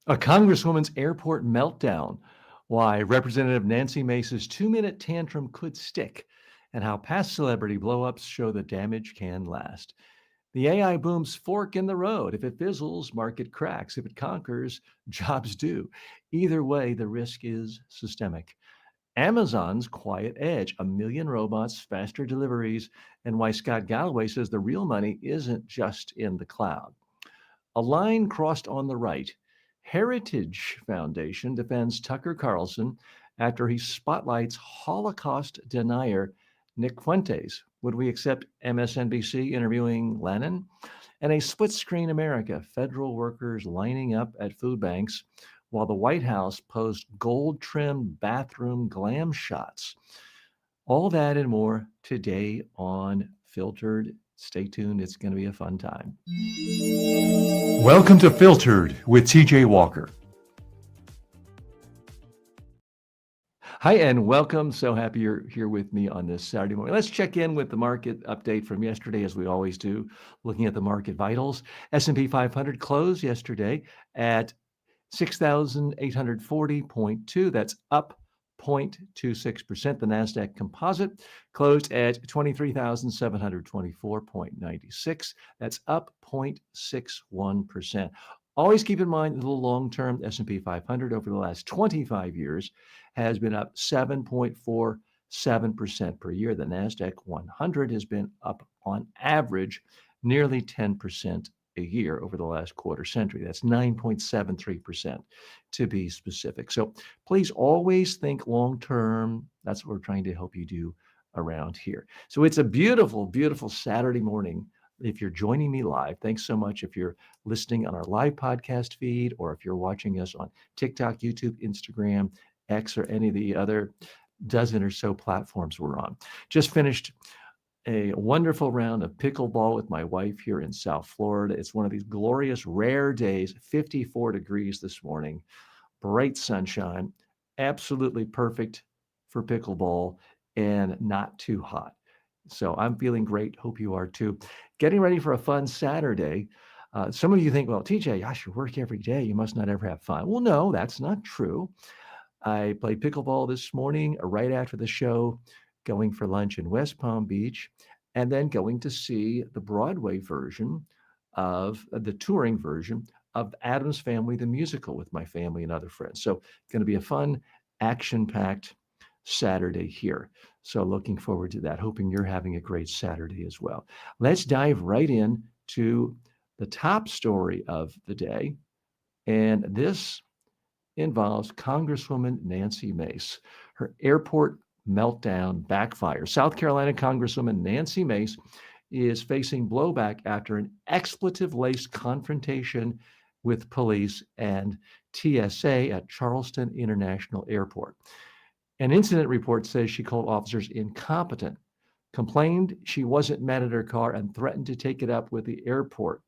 A Congresswoman's airport meltdown, why Representative Nancy Mace's 2-minute tantrum could stick, and how past celebrity blowups show the damage can last. The AI boom's fork in the road. If it fizzles, market cracks. If it conquers, jobs do. Either way, the risk is systemic. Amazon's quiet edge, a million robots, faster deliveries, and why Scott Galloway says the real money isn't just in the cloud. A line crossed on the right. Heritage Foundation defends Tucker Carlson after he spotlights Holocaust denier Nick Fuentes. Would we accept MSNBC interviewing Lennon? And a split screen America, federal workers lining up at food banks while the White House posts gold trimmed bathroom glam shots. All that and more today on Filtered. Stay tuned, it's going to be a fun time. Welcome to Filtered with TJ Walker. Hi, and welcome. So happy you're here with me on this Saturday morning. Let's check in with the market update from yesterday, as we always do, looking at the market vitals. S&P 500 closed yesterday at 6,840.2. That's up 0.26%. The NASDAQ composite closed at 23,724.96. That's up 0.61%. Always keep in mind the long-term S&P 500 over the last 25 years has been up 7.47% per year. The NASDAQ 100 has been up on average nearly 10% a year over the last quarter century. That's 9.73% to be specific. So please always think long-term. That's what we're trying to help you do around here. So it's a beautiful, beautiful Saturday morning. If you're joining me live, thanks so much. If you're listening on our live podcast feed, or if you're watching us on TikTok, YouTube, Instagram, X, or any of the other dozen or so platforms we're on. Just finished a wonderful round of pickleball with my wife here in South Florida. It's one of these glorious, rare days, 54 degrees this morning, bright sunshine, absolutely perfect for pickleball and not too hot. So I'm feeling great. Hope you are too. Getting ready for a fun Saturday. Some of you think, well, TJ, gosh, you work every day. You must not ever have fun. Well, no, that's not true. I played pickleball this morning right after the show, going for lunch in West Palm Beach, and then going to see the Broadway version of the touring version of Addams Family, the musical, with my family and other friends. So it's going to be a fun, action-packed Saturday here. So looking forward to that. Hoping you're having a great Saturday as well. Let's dive right in to the top story of the day. And this involves Congresswoman Nancy Mace. Her airport meltdown backfires. South Carolina Congresswoman Nancy Mace is facing blowback after an expletive-laced confrontation with police and TSA at Charleston International Airport. An incident report says she called officers incompetent, complained she wasn't met at her car, and threatened to take it up with the airport.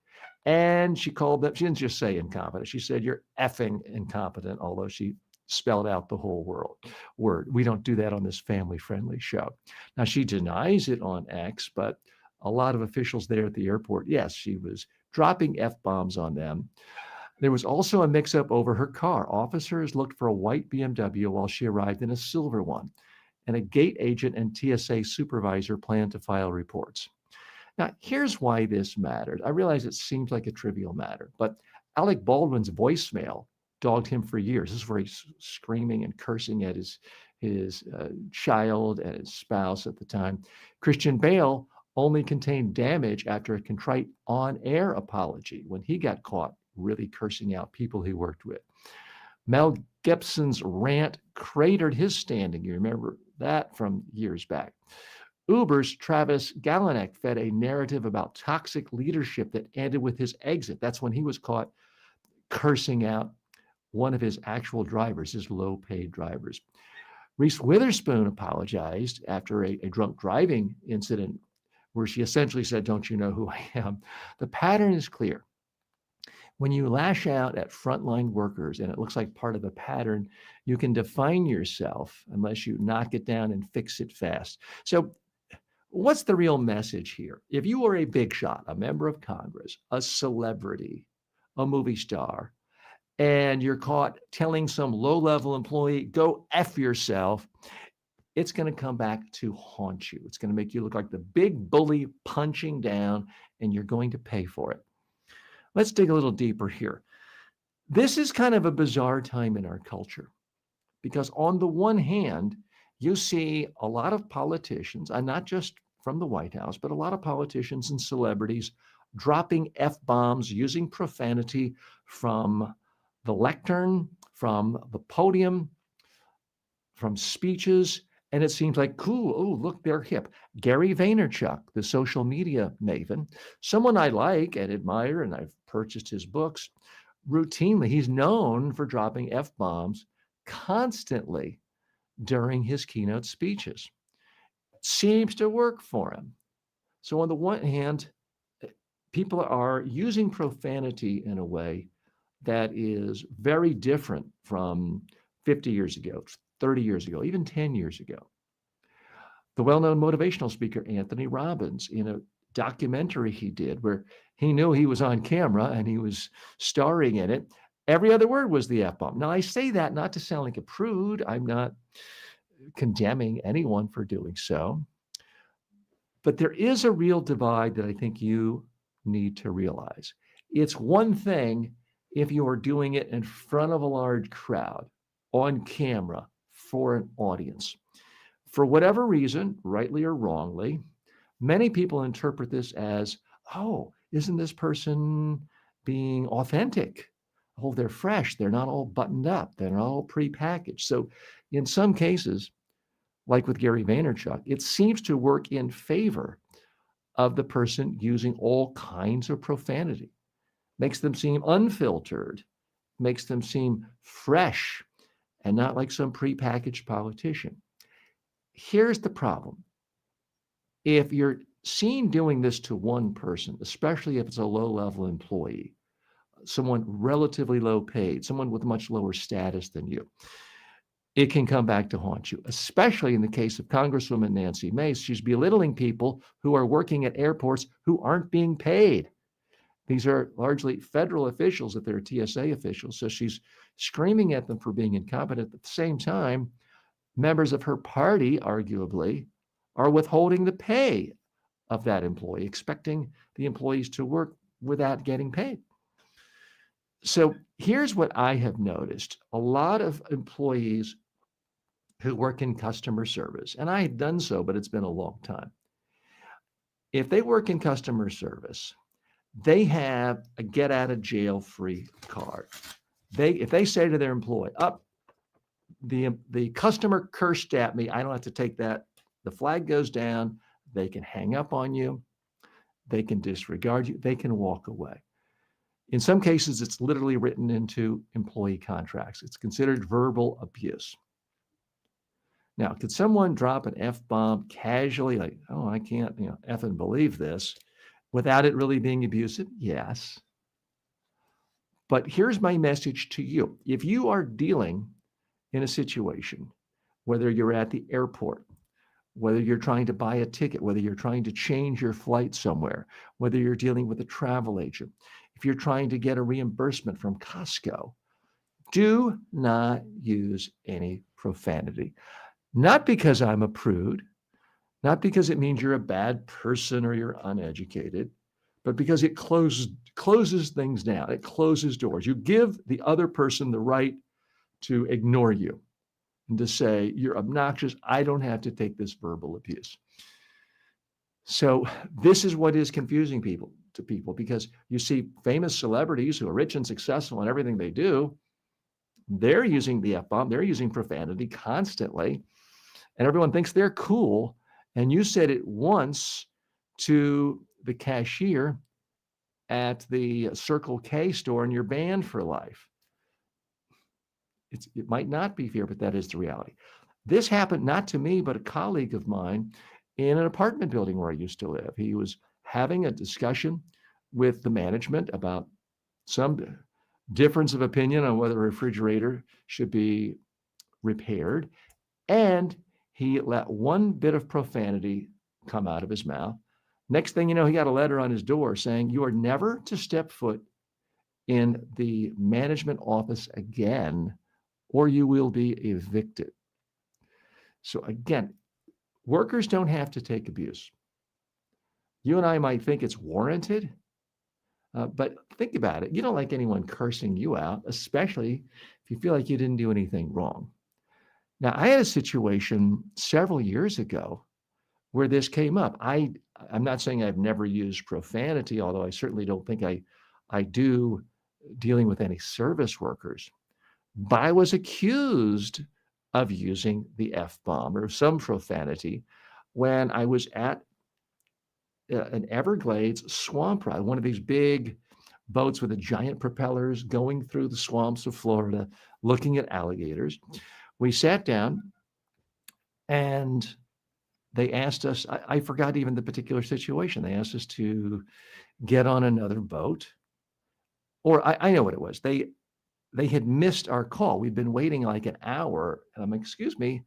And she called them, she didn't just say incompetent. She said, "You're effing incompetent," although she spelled out the whole word. We don't do that on this family-friendly show. Now, she denies it on X, but a lot of officials there at the airport, yes, she was dropping F-bombs on them. There was also a mix-up over her car. Officers looked for a white BMW while she arrived in a silver one, and a gate agent and TSA supervisor planned to file reports. Now, here's why this mattered. I realize it seems like a trivial matter, but Alec Baldwin's voicemail dogged him for years. This is where he's screaming and cursing at his child and his spouse at the time. Christian Bale only contained damage after a contrite on-air apology when he got caught really cursing out people he worked with. Mel Gibson's rant cratered his standing. You remember that from years back. Uber's Travis Kalanick fed a narrative about toxic leadership that ended with his exit. That's when he was caught cursing out one of his actual drivers, his low-paid drivers. Reese Witherspoon apologized after a drunk driving incident where she essentially said, "Don't you know who I am?" The pattern is clear. When you lash out at frontline workers, and it looks like part of the pattern, you can define yourself unless you knock it down and fix it fast. So what's the real message here? If you are a big shot, a member of Congress, a celebrity, a movie star, and you're caught telling some low-level employee, go F yourself, it's going to come back to haunt you. It's going to make you look like the big bully punching down, and you're going to pay for it. Let's dig a little deeper here. This is kind of a bizarre time in our culture because on the one hand, you see a lot of politicians, and not just from the White House, but a lot of politicians and celebrities dropping F-bombs, using profanity from the lectern, from the podium, from speeches, and it seems like, cool, oh, look, they're hip. Gary Vaynerchuk, the social media maven, someone I like and admire, and I've purchased his books, routinely, he's known for dropping F-bombs constantly during his keynote speeches. Seems to work for him. So on the one hand, people are using profanity in a way that is very different from 50 years ago, 30 years ago, even 10 years ago. The well-known motivational speaker, Anthony Robbins, in a documentary he did where he knew he was on camera and he was starring in it, every other word was the F-bomb. Now, I say that not to sound like a prude. I'm not condemning anyone for doing so. But there is a real divide that I think you need to realize. It's one thing if you are doing it in front of a large crowd, on camera, for an audience. For whatever reason, rightly or wrongly, many people interpret this as, oh, isn't this person being authentic? Oh, they're fresh. They're not all buttoned up. They're not all prepackaged. So in some cases, like with Gary Vaynerchuk, it seems to work in favor of the person using all kinds of profanity. Makes them seem unfiltered, makes them seem fresh, and not like some prepackaged politician. Here's the problem. If you're seen doing this to one person, especially if it's a low-level employee, someone relatively low paid, someone with much lower status than you, it can come back to haunt you, especially in the case of Congresswoman Nancy Mace. She's belittling people who are working at airports who aren't being paid. These are largely federal officials, if they're TSA officials. So she's screaming at them for being incompetent. At the same time, members of her party, arguably, are withholding the pay of that employee, expecting the employees to work without getting paid. So here's what I have noticed. A lot of employees who work in customer service, and I have done so, but it's been a long time. If they work in customer service, they have a get out of jail free card. If they say to their employee, the customer cursed at me, I don't have to take that. The flag goes down. They can hang up on you. They can disregard you. They can walk away. In some cases, it's literally written into employee contracts. It's considered verbal abuse. Now, could someone drop an F-bomb casually, like, oh, I can't, effing believe this, without it really being abusive? Yes. But here's my message to you. If you are dealing in a situation, whether you're at the airport, whether you're trying to buy a ticket, whether you're trying to change your flight somewhere, whether you're dealing with a travel agent, if you're trying to get a reimbursement from Costco, do not use any profanity. Not because I'm a prude, not because it means you're a bad person or you're uneducated, but because it closes things down. It closes doors. You give the other person the right to ignore you and to say, you're obnoxious. I don't have to take this verbal abuse. So this is what is confusing people because you see famous celebrities who are rich and successful in everything they do. They're using the F-bomb. They're using profanity constantly. And everyone thinks they're cool. And you said it once to the cashier at the Circle K store and you're banned for life. It might not be fair, but that is the reality. This happened not to me, but a colleague of mine in an apartment building where I used to live. He was having a discussion with the management about some difference of opinion on whether a refrigerator should be repaired. And he let one bit of profanity come out of his mouth. Next thing you know, he got a letter on his door saying, you are never to step foot in the management office again, or you will be evicted. So again, workers don't have to take abuse. You and I might think it's warranted, but think about it. You don't like anyone cursing you out, especially if you feel like you didn't do anything wrong. Now, I had a situation several years ago where this came up. I'm not saying I've never used profanity, although I certainly don't think I do dealing with any service workers. But I was accused of using the F-bomb or some profanity when I was at an Everglades swamp ride, one of these big boats with the giant propellers going through the swamps of Florida, looking at alligators. We sat down and they asked us, I forgot even the particular situation. They asked us to get on another boat, or I know what it was. They had missed our call. We'd been waiting like an hour. And I'm like, excuse me,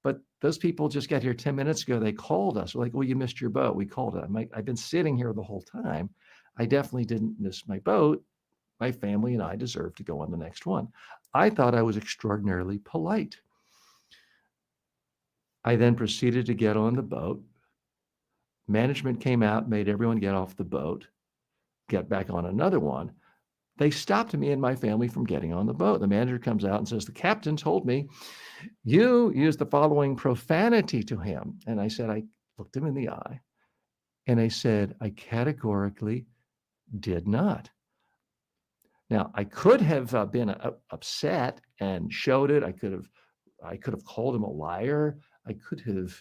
but those people just got here 10 minutes ago. They called us. We're like, well, you missed your boat. We called it. I'm like, I've been sitting here the whole time. I definitely didn't miss my boat. My family and I deserve to go on the next one. I thought I was extraordinarily polite. I then proceeded to get on the boat. Management came out, made everyone get off the boat, get back on another one. They stopped me and my family from getting on the boat. The manager comes out and says, the captain told me you used the following profanity to him. And I said, I looked him in the eye and I said, I categorically did not. Now, I could have been upset and showed it. I could have called him a liar. I could have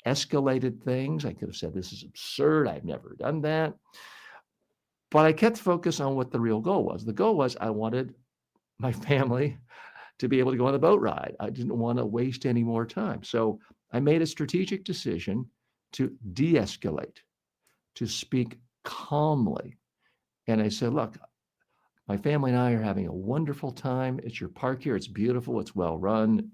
escalated things. I could have said, this is absurd. I've never done that. But I kept focused on what the real goal was. The goal was I wanted my family to be able to go on the boat ride. I didn't want to waste any more time. So I made a strategic decision to de-escalate, to speak calmly. And I said, look, my family and I are having a wonderful time. It's your park here. It's beautiful. It's well run.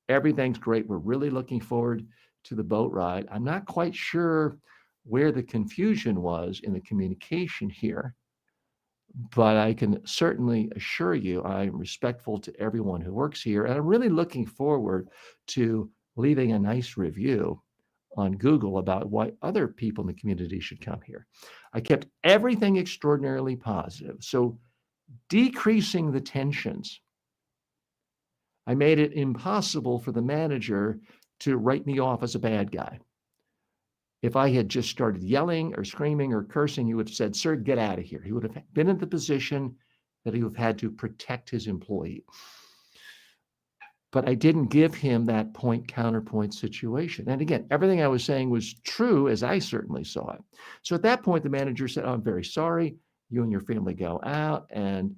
Everything's great. We're really looking forward to the boat ride. I'm not quite sure where the confusion was in the communication here, but I can certainly assure you I'm respectful to everyone who works here. And I'm really looking forward to leaving a nice review on Google about why other people in the community should come here. I kept everything extraordinarily positive. So decreasing the tensions, I made it impossible for the manager to write me off as a bad guy. If I had just started yelling or screaming or cursing, he would have said, sir, get out of here. He would have been in the position that he would have had to protect his employee. But I didn't give him that point-counterpoint situation. And again, everything I was saying was true as I certainly saw it. So at that point, the manager said, oh, I'm very sorry. You and your family go out and,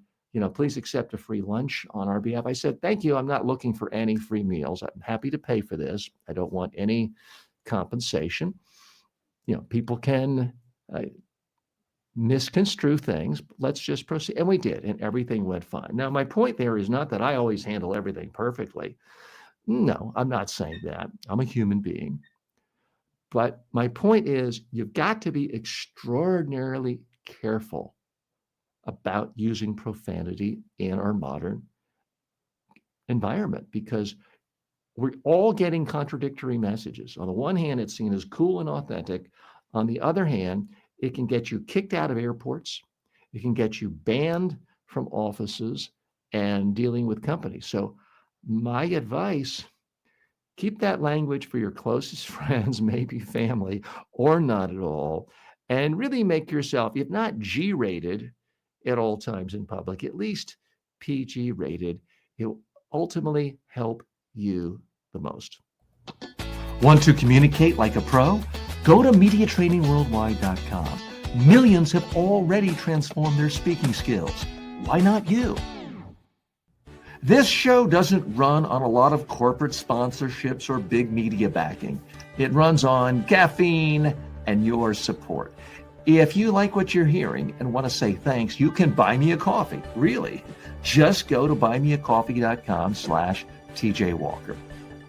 please accept a free lunch on our behalf. I said, thank you. I'm not looking for any free meals. I'm happy to pay for this. I don't want any compensation. People can misconstrue things. Let's just proceed. And we did, and everything went fine. Now, my point there is not that I always handle everything perfectly. No, I'm not saying that. I'm a human being. But my point is, you've got to be extraordinarily careful about using profanity in our modern environment, because we're all getting contradictory messages. On the one hand, it's seen as cool and authentic. On the other hand, it can get you kicked out of airports. It can get you banned from offices and dealing with companies. So my advice, keep that language for your closest friends, maybe family, or not at all. And really make yourself, if not G-rated at all times in public, at least PG rated. It will ultimately help you the most. Want to communicate like a pro? Go to MediaTrainingWorldwide.com. Millions have already transformed their speaking skills. Why not you? This show doesn't run on a lot of corporate sponsorships or big media backing. It runs on caffeine and your support. If you like what you're hearing and want to say thanks, you can buy me a coffee. Really. Just go to buymeacoffee.com/TJ Walker.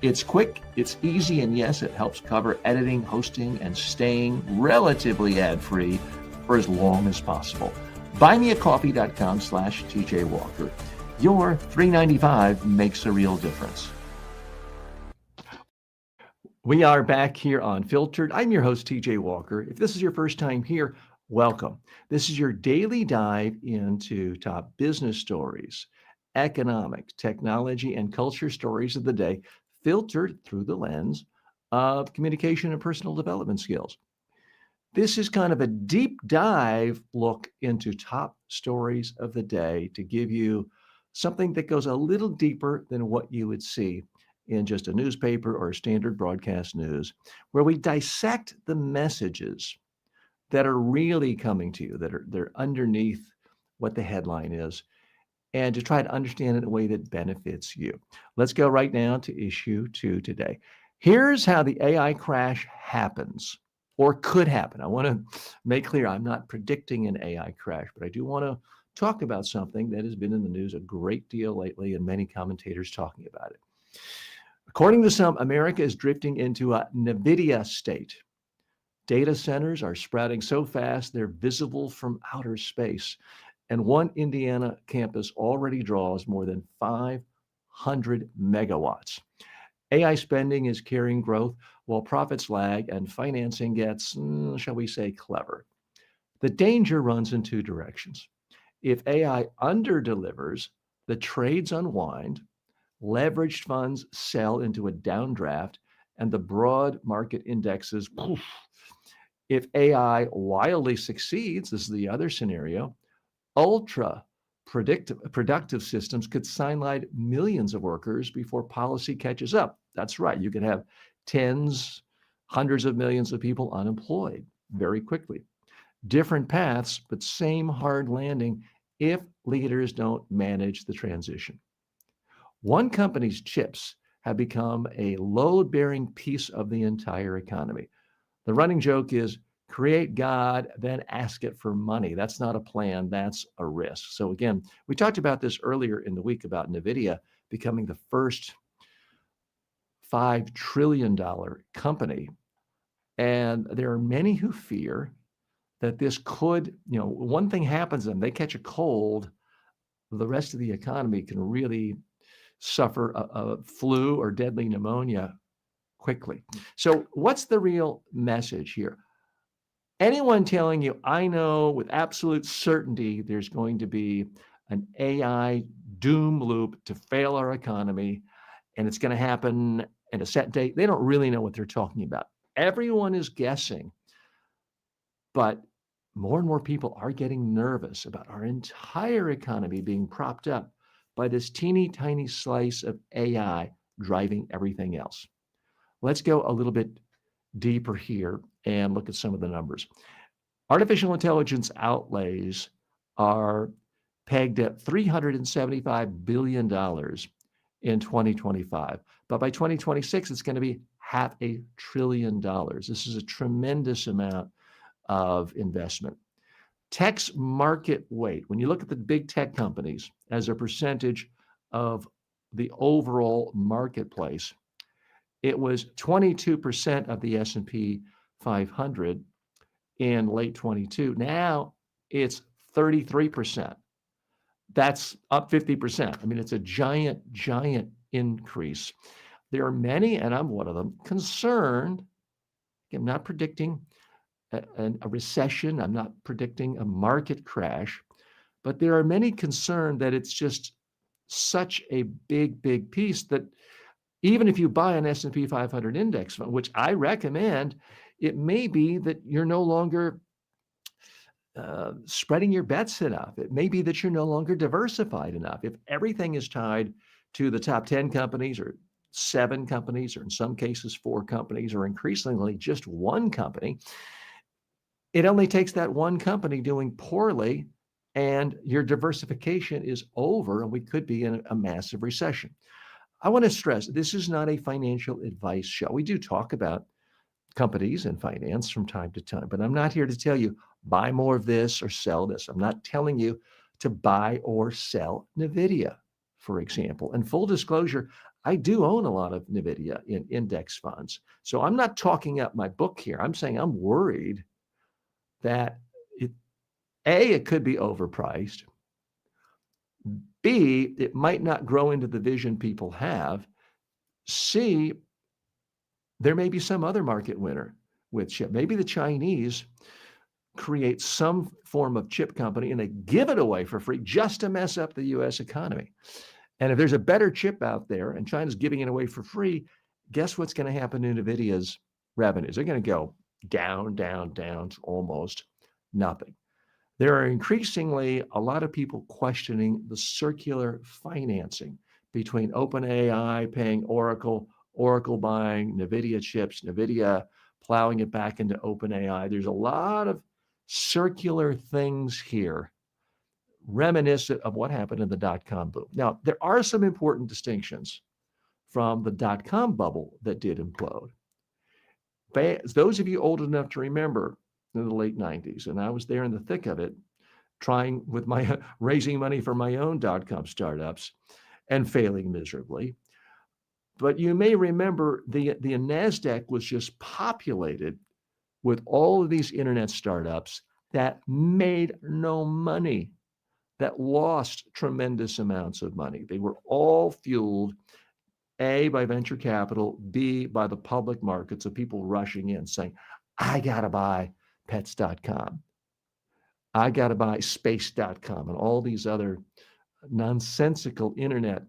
It's quick, it's easy, and yes, it helps cover editing, hosting, and staying relatively ad-free for as long as possible. buymeacoffee.com/TJ Walker. Your $3.95 makes a real difference. We are back here on Filtered. I'm your host, TJ Walker. If this is your first time here, welcome. This is your daily dive into top business stories, economic, technology, and culture stories of the day, filtered through the lens of communication and personal development skills. This is kind of a deep dive look into top stories of the day to give you something that goes a little deeper than what you would see in just a newspaper or standard broadcast news, where we dissect the messages that are really coming to you, they're underneath what the headline is, and to try to understand it in a way that benefits you. Let's go right now to issue 2 today. Here's how the AI crash happens or could happen. I want to make clear I'm not predicting an AI crash, but I do want to talk about something that has been in the news a great deal lately and many commentators talking about it. According to some, America is drifting into a Nvidia-state. Data centers are sprouting so fast they're visible from outer space. And one Indiana campus already draws more than 500 megawatts. AI spending is carrying growth while profits lag and financing gets, shall we say, clever. The danger runs in 2 directions. If AI underdelivers, the trades unwind, leveraged funds sell into a downdraft, and the broad market indexes poof. If AI wildly succeeds, this is the other scenario, ultra productive systems could sideline millions of workers before policy catches up. That's right. You could have tens, hundreds of millions of people unemployed very quickly. Different paths, but same hard landing if leaders don't manage the transition. One company's chips have become a load-bearing piece of the entire economy. The running joke is create God, then ask it for money. That's not a plan, that's a risk. So again, we talked about this earlier in the week about Nvidia becoming the first $5 trillion company. And there are many who fear that this could, one thing happens and they catch a cold, the rest of the economy can really suffer a flu or deadly pneumonia quickly. So what's the real message here? Anyone telling you, I know with absolute certainty there's going to be an AI doom loop to fail our economy, and it's going to happen in a set date, they don't really know what they're talking about. Everyone is guessing, but more and more people are getting nervous about our entire economy being propped up by this teeny tiny slice of AI driving everything else. Let's go a little bit deeper here and look at some of the numbers. Artificial intelligence outlays are pegged at $375 billion in 2025. But by 2026, it's going to be $500 billion. This is a tremendous amount of investment. Tech's market weight, when you look at the big tech companies as a percentage of the overall marketplace, it was 22% of the S&P 500 in late 22. Now it's 33%. That's up 50%. I mean, it's a giant, giant increase. There are many, and I'm one of them, concerned. I'm not predicting a recession. I'm not predicting a market crash, but there are many concerned that it's just such a big, big piece that even if you buy an S&P 500 index fund, which I recommend, it may be that you're no longer spreading your bets enough. It may be that you're no longer diversified enough. If everything is tied to the top 10 companies or 7 companies, or in some cases 4 companies, or increasingly just one company, it only takes that one company doing poorly and your diversification is over and we could be in a massive recession. I want to stress, this is not a financial advice show. We do talk about companies and finance from time to time, but I'm not here to tell you buy more of this or sell this. I'm not telling you to buy or sell Nvidia, for example. And full disclosure, I do own a lot of Nvidia in index funds. So I'm not talking up my book here. I'm saying I'm worried that A, it could be overpriced. B, it might not grow into the vision people have. C, there may be some other market winner with chip. Maybe the Chinese create some form of chip company and they give it away for free just to mess up the US economy. And if there's a better chip out there and China's giving it away for free, guess what's going to happen to Nvidia's revenues? They're going to go down, down, down to almost nothing. There are increasingly a lot of people questioning the circular financing between OpenAI paying Oracle, Oracle buying Nvidia chips, Nvidia plowing it back into OpenAI. There's a lot of circular things here reminiscent of what happened in the dot-com boom. Now, there are some important distinctions from the dot-com bubble that did implode. Those of you old enough to remember in the late 90s, and I was there in the thick of it, trying with my raising money for my own dot-com startups and failing miserably. But you may remember the NASDAQ was just populated with all of these internet startups that made no money, that lost tremendous amounts of money. They were all fueled, A, by venture capital, B, by the public markets of people rushing in saying, I got to buy pets.com. I got to buy space.com and all these other nonsensical internet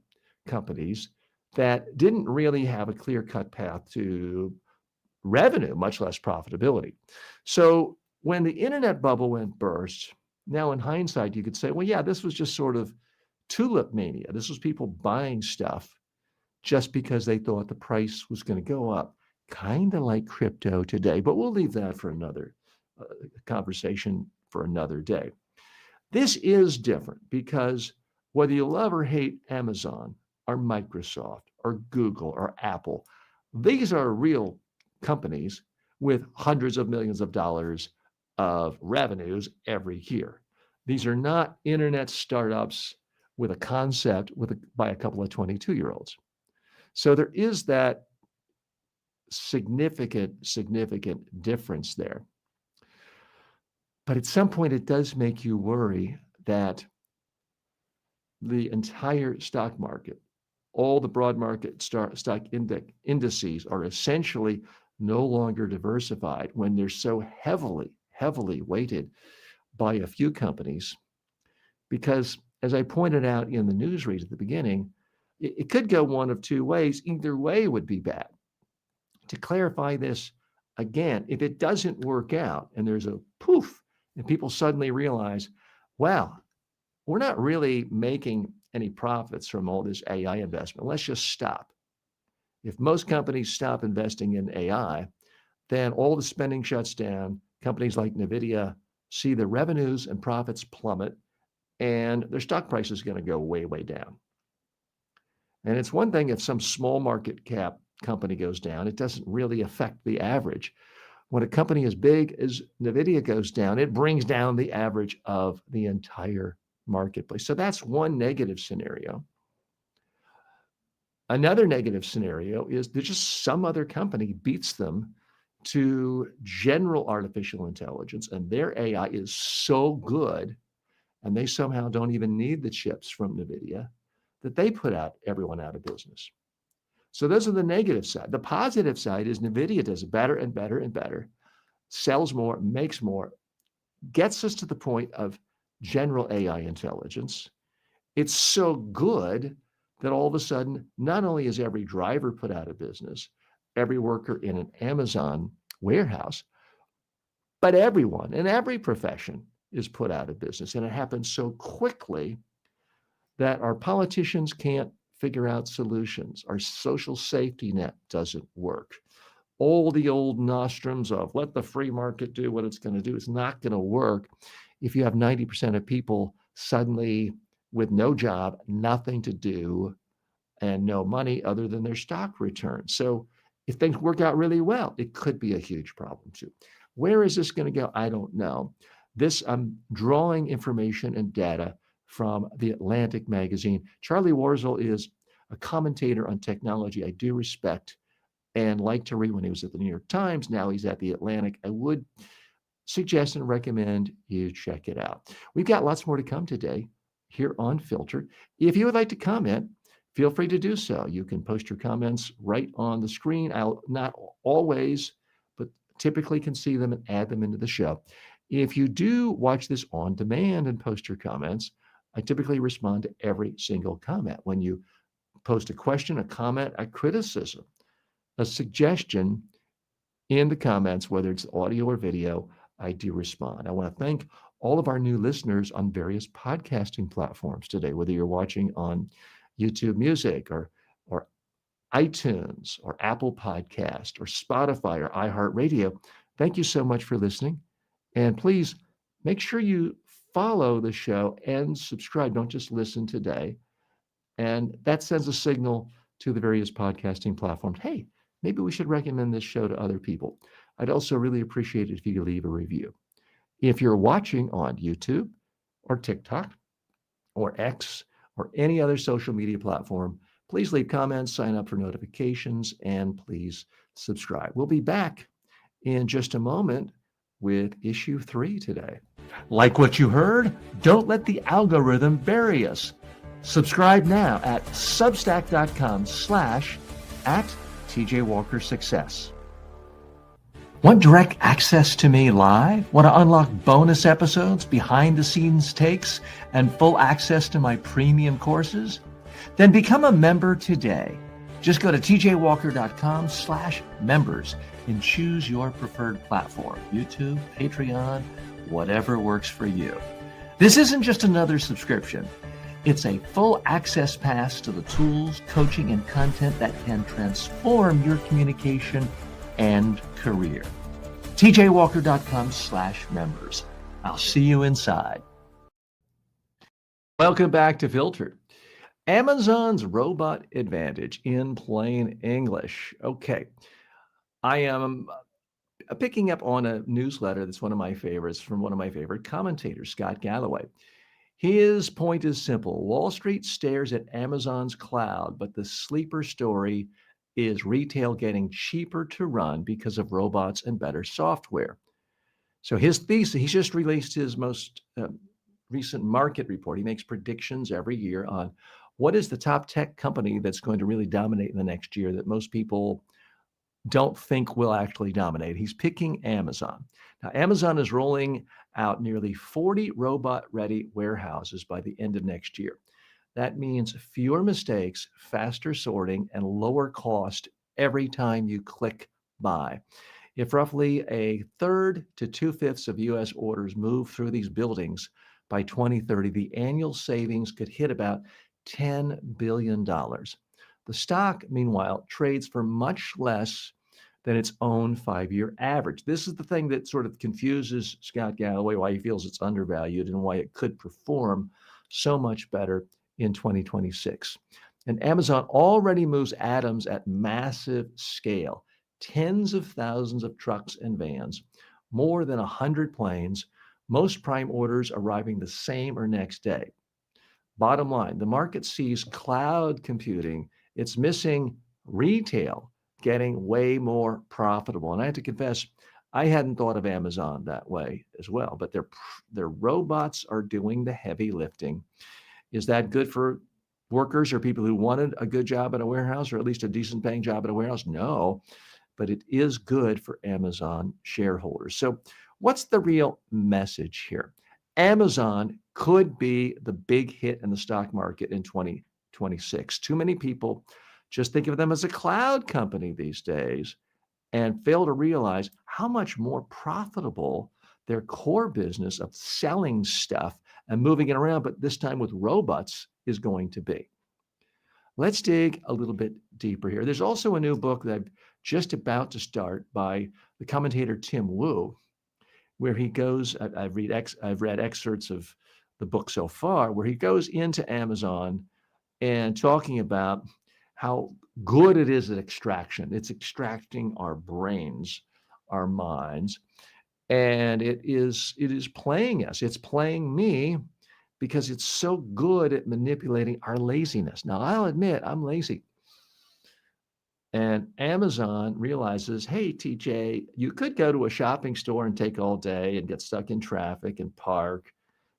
companies that didn't really have a clear-cut path to revenue, much less profitability. So when the internet bubble went burst, now in hindsight, you could say, well, yeah, this was just sort of tulip mania. This was people buying stuff just because they thought the price was going to go up, kind of like crypto today. But we'll leave that for another conversation for another day. This is different because whether you love or hate Amazon or Microsoft or Google or Apple, these are real companies with hundreds of millions of dollars of revenues every year. These are not internet startups with a concept by a couple of 22-year-olds. So there is that significant difference there. But at some point, it does make you worry that the entire stock market, all the broad market stock indices are essentially no longer diversified when they're so heavily weighted by a few companies. Because as I pointed out in the news read at the beginning, it could go one of two ways. Either way would be bad. To clarify this again, if it doesn't work out and there's a poof, and people suddenly realize, wow, we're not really making any profits from all this AI investment. Let's just stop. If most companies stop investing in AI, then all the spending shuts down. Companies like Nvidia see the revenues and profits plummet, and their stock price is going to go way, way down. And it's one thing if some small market cap company goes down, it doesn't really affect the average. When a company as big as Nvidia goes down, it brings down the average of the entire marketplace. So that's one negative scenario. Another negative scenario is there's just some other company beats them to general artificial intelligence, and their AI is so good, and they somehow don't even need the chips from Nvidia, that they put everyone out of business. So those are the negative side. The positive side is Nvidia does better and better and better, sells more, makes more, gets us to the point of general AI intelligence. It's so good that all of a sudden, not only is every driver put out of business, every worker in an Amazon warehouse, but everyone in every profession is put out of business. And it happens so quickly that our politicians can't figure out solutions. Our social safety net doesn't work. All the old nostrums of let the free market do what it's going to do is not going to work if you have 90% of people suddenly with no job, nothing to do, and no money other than their stock return. So if things work out really well, it could be a huge problem too. Where is this going to go? I don't know. I'm drawing information and data from The Atlantic magazine. Charlie Warzel is a commentator on technology I do respect and like to read when he was at the New York Times. Now he's at The Atlantic. I would suggest and recommend you check it out. We've got lots more to come today here on Filter. If you would like to comment, feel free to do so. You can post your comments right on the screen. I'll not always, but typically can see them and add them into the show. If you do watch this on demand and post your comments, I typically respond to every single comment. When you post a question, a comment, a criticism, a suggestion in the comments, whether it's audio or video, I do respond. I want to thank all of our new listeners on various podcasting platforms today, whether you're watching on YouTube Music or iTunes or Apple Podcast or Spotify or iHeartRadio. Thank you so much for listening. And please make sure you follow the show and subscribe. Don't just listen today. And that sends a signal to the various podcasting platforms. Hey, maybe we should recommend this show to other people. I'd also really appreciate it if you could leave a review. If you're watching on YouTube or TikTok or X or any other social media platform, please leave comments, sign up for notifications, and please subscribe. We'll be back in just a moment with issue 3 today. Like what you heard? Don't let the algorithm bury us. Subscribe now at substack.com/@TJWalkerSuccess. Want direct access to me live? Want to unlock bonus episodes, behind the scenes takes, and full access to my premium courses? Then become a member today. Just go to tjwalker.com/members and choose your preferred platform, YouTube, Patreon, whatever works for you. This isn't just another subscription. It's a full access pass to the tools, coaching, and content that can transform your communication and career. tjwalker.com/members. I'll see you inside. Welcome back to Filtered. Amazon's robot advantage in plain English. Okay. I am picking up on a newsletter that's one of my favorites from one of my favorite commentators, Scott Galloway. His point is simple. Wall Street stares at Amazon's cloud, but the sleeper story is retail getting cheaper to run because of robots and better software. So his thesis, he's just released his most recent market report. He makes predictions every year on what is the top tech company that's going to really dominate in the next year that most people don't think will actually dominate. He's picking Amazon. Now, Amazon is rolling out nearly 40 robot-ready warehouses by the end of next year. That means fewer mistakes, faster sorting, and lower cost every time you click buy. If roughly a third to 2/5 of U.S. orders move through these buildings by 2030, the annual savings could hit about $10 billion. The stock, meanwhile, trades for much less than its own 5-year average. This is the thing that sort of confuses Scott Galloway, why he feels it's undervalued and why it could perform so much better in 2026. And Amazon already moves atoms at massive scale, tens of thousands of trucks and vans, more than 100 planes, most prime orders arriving the same or next day. Bottom line, the market sees cloud computing. It's missing retail getting way more profitable. And I have to confess, I hadn't thought of Amazon that way as well, but their robots are doing the heavy lifting. Is that good for workers or people who wanted a good job at a warehouse or at least a decent paying job at a warehouse? No, but it is good for Amazon shareholders. So what's the real message here? Amazon could be the big hit in the stock market in 2026. Too many people just think of them as a cloud company these days and fail to realize how much more profitable their core business of selling stuff and moving it around, but this time with robots, is going to be. Let's dig a little bit deeper here. There's also a new book that I'm just about to start by the commentator Tim Wu, where he goes, I've read excerpts of the book so far, where he goes into Amazon and talking about how good it is at extraction. It's extracting our brains, our minds, and it is playing us. It's playing me because it's so good at manipulating our laziness. Now, I'll admit I'm lazy. And Amazon realizes, hey, TJ, you could go to a shopping store and take all day and get stuck in traffic and park,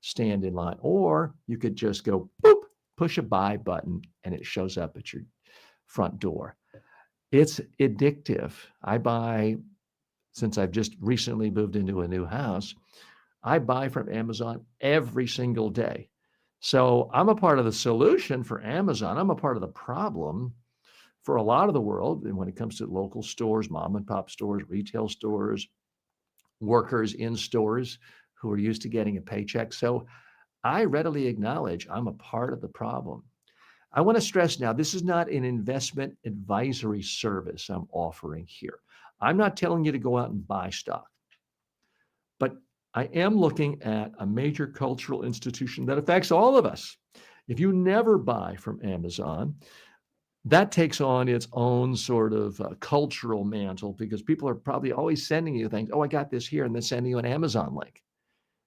stand in line, or you could just go boop, push a buy button, and it shows up at your front door. It's addictive. I buy, since I've just recently moved into a new house, I buy from Amazon every single day. So I'm a part of the solution for Amazon. I'm a part of the problem for a lot of the world. And when it comes to local stores, mom and pop stores, retail stores, workers in stores who are used to getting a paycheck. So I readily acknowledge I'm a part of the problem. I want to stress now, this is not an investment advisory service I'm offering here. I'm not telling you to go out and buy stock, but I am looking at a major cultural institution that affects all of us. If you never buy from Amazon, that takes on its own sort of cultural mantle because people are probably always sending you things. Oh, I got this here, and then sending you an Amazon link.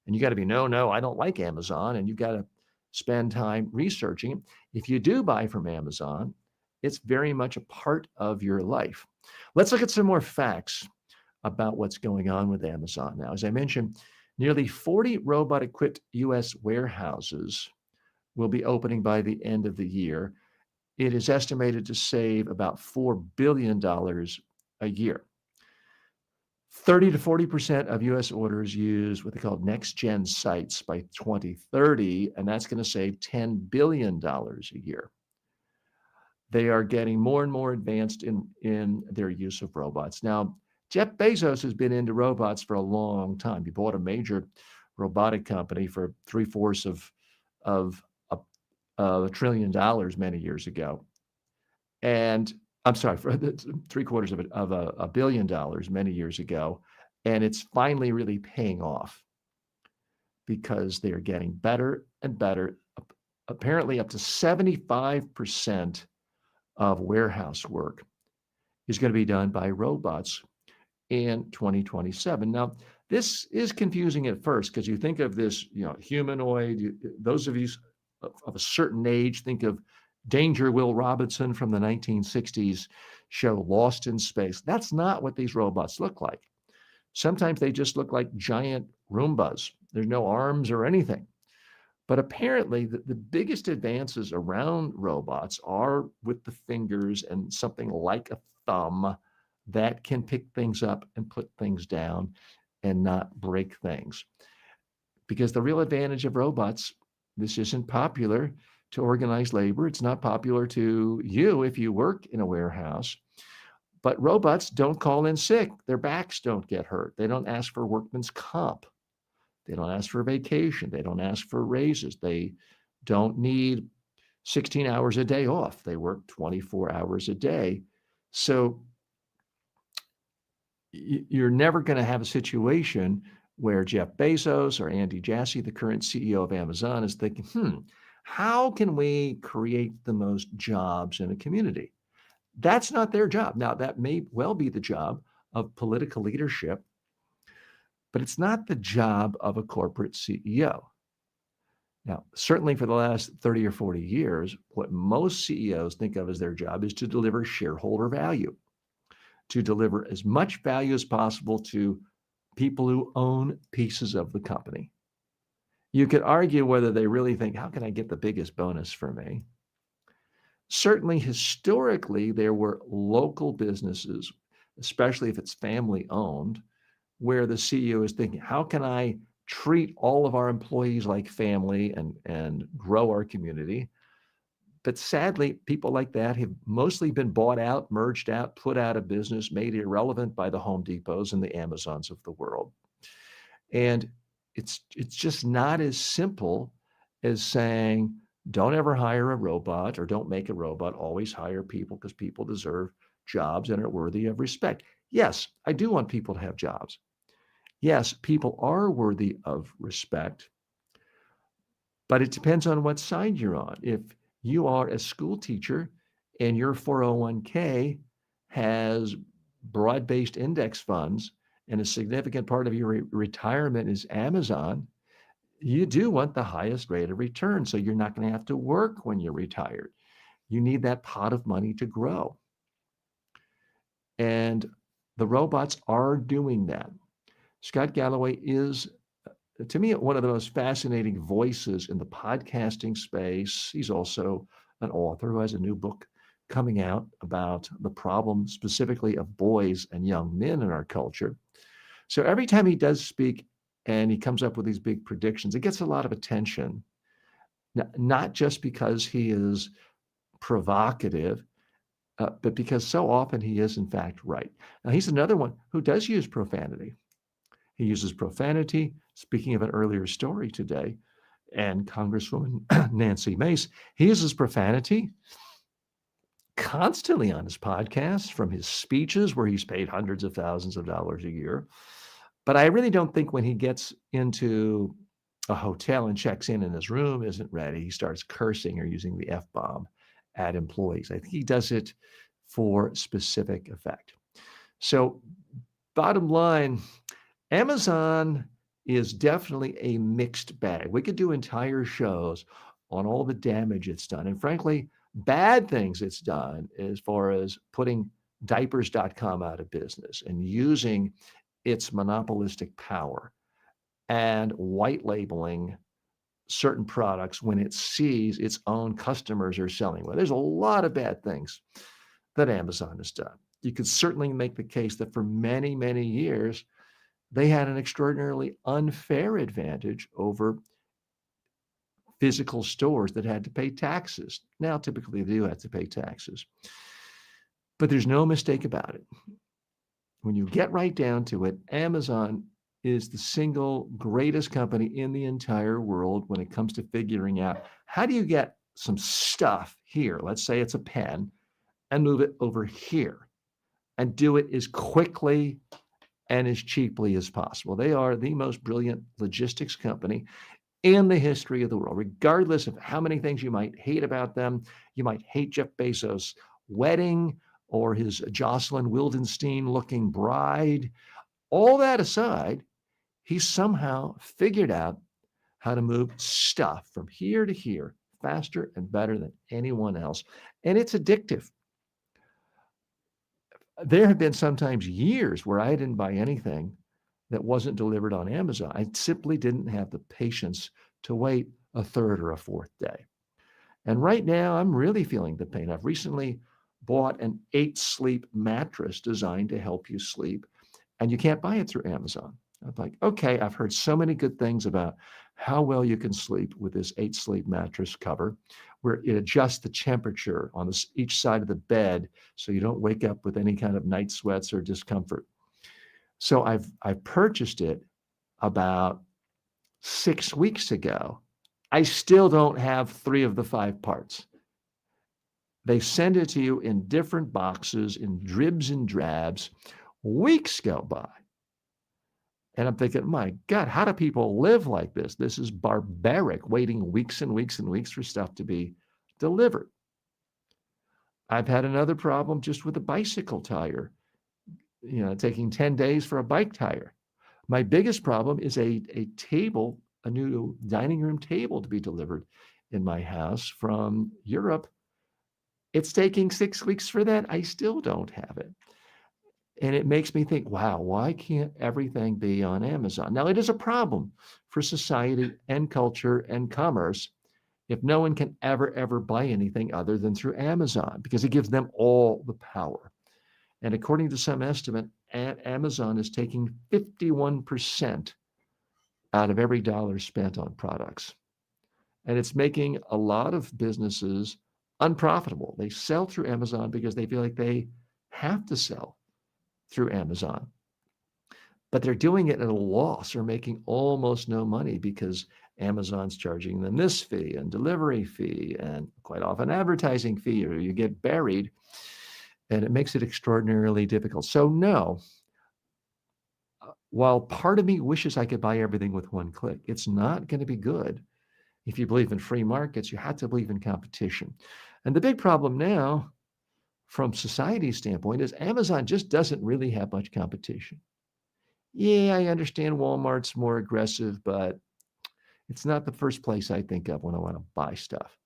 And you got to be, no, I don't like Amazon. And you've got to spend time researching it. If you do buy from Amazon, it's very much a part of your life. Let's look at some more facts about what's going on with Amazon now. As I mentioned, nearly 40 robot-equipped U.S. warehouses will be opening by the end of the year. It is estimated to save about $4 billion a year. 30 to 40% of US orders use what they call next-gen sites by 2030, and that's going to save $10 billion a year. They are getting more and more advanced in their use of robots. Now, Jeff Bezos has been into robots for a long time. He bought a major robotic company for three-fourths of $1 trillion many years ago. And I'm sorry, for three-quarters of $1 billion many years ago. And it's finally really paying off because they are getting better and better. Apparently, up to 75% of warehouse work is going to be done by robots in 2027. Now, this is confusing at first because you think of this, humanoid. Those of you of a certain age think of Danger Will Robinson from the 1960s show Lost in Space. That's not what these robots look like. Sometimes they just look like giant Roombas. There's no arms or anything. But apparently, the biggest advances around robots are with the fingers and something like a thumb that can pick things up and put things down and not break things. Because the real advantage of robots, this isn't popular to organized labor. It's not popular to you if you work in a warehouse. But robots don't call in sick. Their backs don't get hurt. They don't ask for workman's comp. They don't ask for vacation. They don't ask for raises. They don't need 16 hours a day off. They work 24 hours a day. So you're never going to have a situation where Jeff Bezos or Andy Jassy, the current CEO of Amazon, is thinking, how can we create the most jobs in a community? That's not their job. Now, that may well be the job of political leadership, but it's not the job of a corporate CEO. Now, certainly for the last 30 or 40 years, what most CEOs think of as their job is to deliver shareholder value, to deliver as much value as possible to people who own pieces of the company. You could argue whether they really think, how can I get the biggest bonus for me? Certainly, historically, there were local businesses, especially if it's family owned, where the CEO is thinking, how can I treat all of our employees like family and grow our community? But sadly, people like that have mostly been bought out, merged out, put out of business, made irrelevant by the Home Depots and the Amazons of the world. And it's just not as simple as saying, don't ever hire a robot or don't make a robot. Always hire people because people deserve jobs and are worthy of respect. Yes, I do want people to have jobs. Yes, people are worthy of respect, but it depends on what side you're on. If you are a school teacher and your 401k has broad-based index funds and a significant part of your retirement is Amazon, you do want the highest rate of return. So you're not going to have to work when you're retired. You need that pot of money to grow. And the robots are doing that. Scott Galloway is, to me, one of the most fascinating voices in the podcasting space. He's also an author who has a new book coming out about the problem specifically of boys and young men in our culture. So every time he does speak and he comes up with these big predictions, it gets a lot of attention, not just because he is provocative, but because so often he is, in fact, right. Now, he's another one who does use profanity. He uses profanity. Speaking of an earlier story today, and Congresswoman Nancy Mace, he uses profanity constantly on his podcast, from his speeches where he's paid hundreds of thousands of dollars a year. But I really don't think when he gets into a hotel and checks in and his room isn't ready, he starts cursing or using the F-bomb at employees. I think he does it for specific effect. So bottom line, Amazon is definitely a mixed bag. We could do entire shows on all the damage it's done. And frankly, bad things it's done as far as putting diapers.com out of business and using its monopolistic power and white labeling certain products when it sees its own customers are selling well. There's a lot of bad things that Amazon has done. You could certainly make the case that for many, many years, they had an extraordinarily unfair advantage over physical stores that had to pay taxes. Now, typically, they do have to pay taxes. But there's no mistake about it. When you get right down to it, Amazon is the single greatest company in the entire world when it comes to figuring out how do you get some stuff here, let's say it's a pen, and move it over here and do it as quickly and as cheaply as possible. They are the most brilliant logistics company in the history of the world, regardless of how many things you might hate about them. You might hate Jeff Bezos' wedding or his Jocelyn Wildenstein looking bride. All that aside, he somehow figured out how to move stuff from here to here faster and better than anyone else. And it's addictive. There have been sometimes years where I didn't buy anything that wasn't delivered on Amazon. I simply didn't have the patience to wait a third or a fourth day. And right now, I'm really feeling the pain. I've recently bought an 8-sleep mattress designed to help you sleep, and you can't buy it through Amazon. I'm like, okay, I've heard so many good things about how well you can sleep with this 8-sleep mattress cover, where it adjusts the temperature on each side of the bed so you don't wake up with any kind of night sweats or discomfort. So I've purchased it about 6 weeks ago. I still don't have 3 of the 5 parts. They send it to you in different boxes, in dribs and drabs. Weeks go by. And I'm thinking, my God, how do people live like this? This is barbaric, waiting weeks and weeks and weeks for stuff to be delivered. I've had another problem just with a bicycle tire, taking 10 days for a bike tire. My biggest problem is a table, a new dining room table to be delivered in my house from Europe. It's taking 6 weeks for that. I still don't have it. And it makes me think, wow, why can't everything be on Amazon? Now, it is a problem for society and culture and commerce if no one can ever buy anything other than through Amazon, because it gives them all the power. And according to some estimate, Amazon is taking 51% out of every dollar spent on products. And it's making a lot of businesses unprofitable. They sell through Amazon because they feel like they have to sell through Amazon. But they're doing it at a loss or making almost no money because Amazon's charging them this fee and delivery fee and quite often advertising fee, or you get buried, and it makes it extraordinarily difficult. So no, while part of me wishes I could buy everything with one click, it's not going to be good. If you believe in free markets, you have to believe in competition. And the big problem now, from society's standpoint, is Amazon just doesn't really have much competition. Yeah, I understand Walmart's more aggressive, but it's not the first place I think of when I want to buy stuff.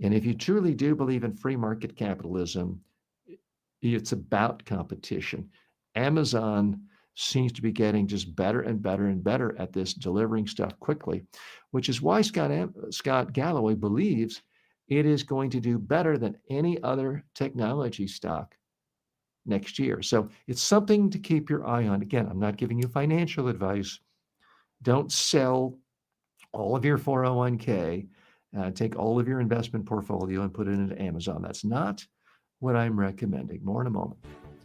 And if you truly do believe in free market capitalism, It's about competition. Amazon seems to be getting just better and better and better at this delivering stuff quickly, which is why Scott Galloway believes it is going to do better than any other technology stock next year. So it's something to keep your eye on. Again, I'm not giving you financial advice. Don't sell all of your 401k, take all of your investment portfolio and put it into Amazon. That's not what I'm recommending. More in a moment.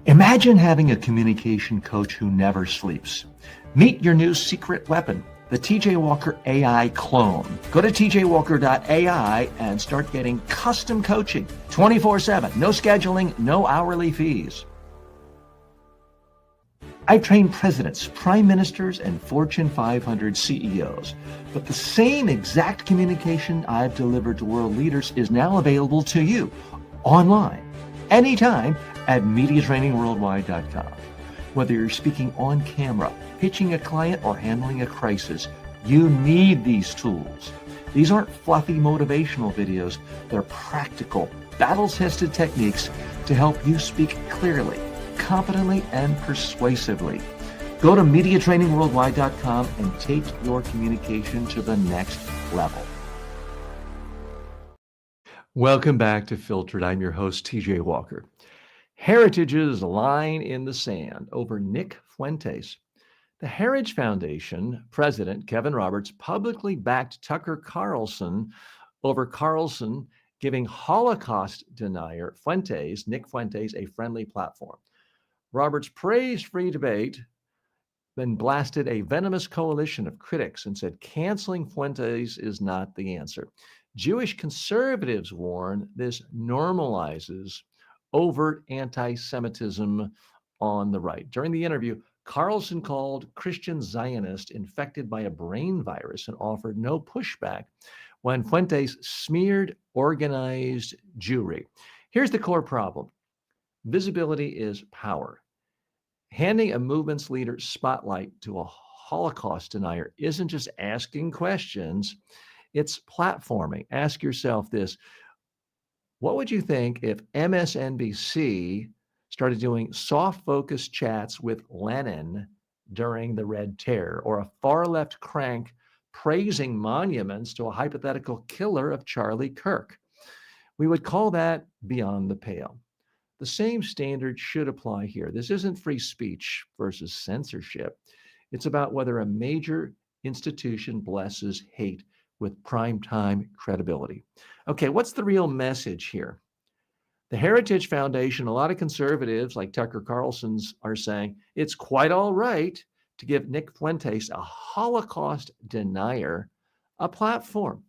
Imagine having a communication coach who never sleeps. Meet your new secret weapon, the TJ Walker AI clone. Go to tjwalker.ai and start getting custom coaching 24/7. No scheduling, no hourly fees. I've trained presidents, prime ministers, and Fortune 500 CEOs. But the same exact communication I've delivered to world leaders is now available to you online, anytime at MediaTrainingWorldwide.com. Whether you're speaking on camera, pitching a client, or handling a crisis, you need these tools. These aren't fluffy motivational videos. They're practical, battle-tested techniques to help you speak clearly, competently, and persuasively. Go to MediaTrainingWorldwide.com and take your communication to the next level. Welcome back to Filtered. I'm your host, TJ Walker. Heritage's line in the sand over Nick Fuentes. The Heritage Foundation president, Kevin Roberts, publicly backed Tucker Carlson over Carlson giving Holocaust denier Nick Fuentes, a friendly platform. Roberts praised free debate, then blasted a venomous coalition of critics and said canceling Fuentes is not the answer. Jewish conservatives warn this normalizes overt anti-Semitism on the right. During the interview, Carlson called Christian Zionist infected by a brain virus and offered no pushback when Fuentes smeared organized Jewry. Here's the core problem. Visibility is power. Handing a movement's leader spotlight to a Holocaust denier isn't just asking questions, it's platforming. Ask yourself this. What would you think if MSNBC started doing soft focus chats with Lenin during the Red Terror, or a far left crank praising monuments to a hypothetical killer of Charlie Kirk? We would call that beyond the pale. The same standard should apply here. This isn't free speech versus censorship. It's about whether a major institution blesses hate with primetime credibility. Okay, what's the real message here? The Heritage Foundation, a lot of conservatives like Tucker Carlson's are saying it's quite all right to give Nick Fuentes, a Holocaust denier, a platform.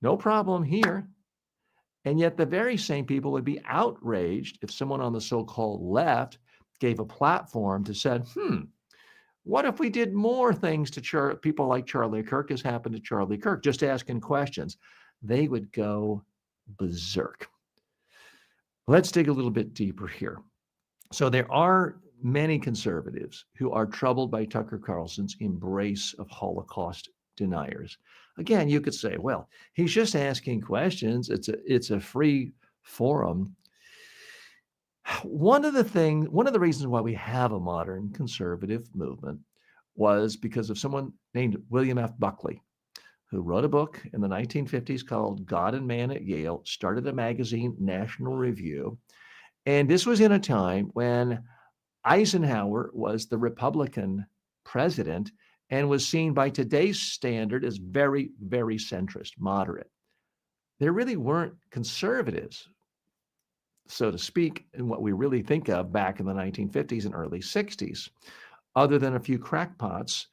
No problem here. And yet the very same people would be outraged if someone on the so-called left gave a platform to said, what if we did more things to people like Charlie Kirk as happened to Charlie Kirk, just asking questions? They would go berserk. Let's dig a little bit deeper here. So there are many conservatives who are troubled by Tucker Carlson's embrace of Holocaust deniers. Again, you could say, well, he's just asking questions. It's a free forum. One of the reasons why we have a modern conservative movement was because of someone named William F. Buckley, who wrote a book in the 1950s called God and Man at Yale, started a magazine, National Review. And this was in a time when Eisenhower was the Republican president and was seen by today's standard as very, very centrist, moderate. There really weren't conservatives, so to speak, in what we really think of back in the 1950s and early 60s, other than a few crackpots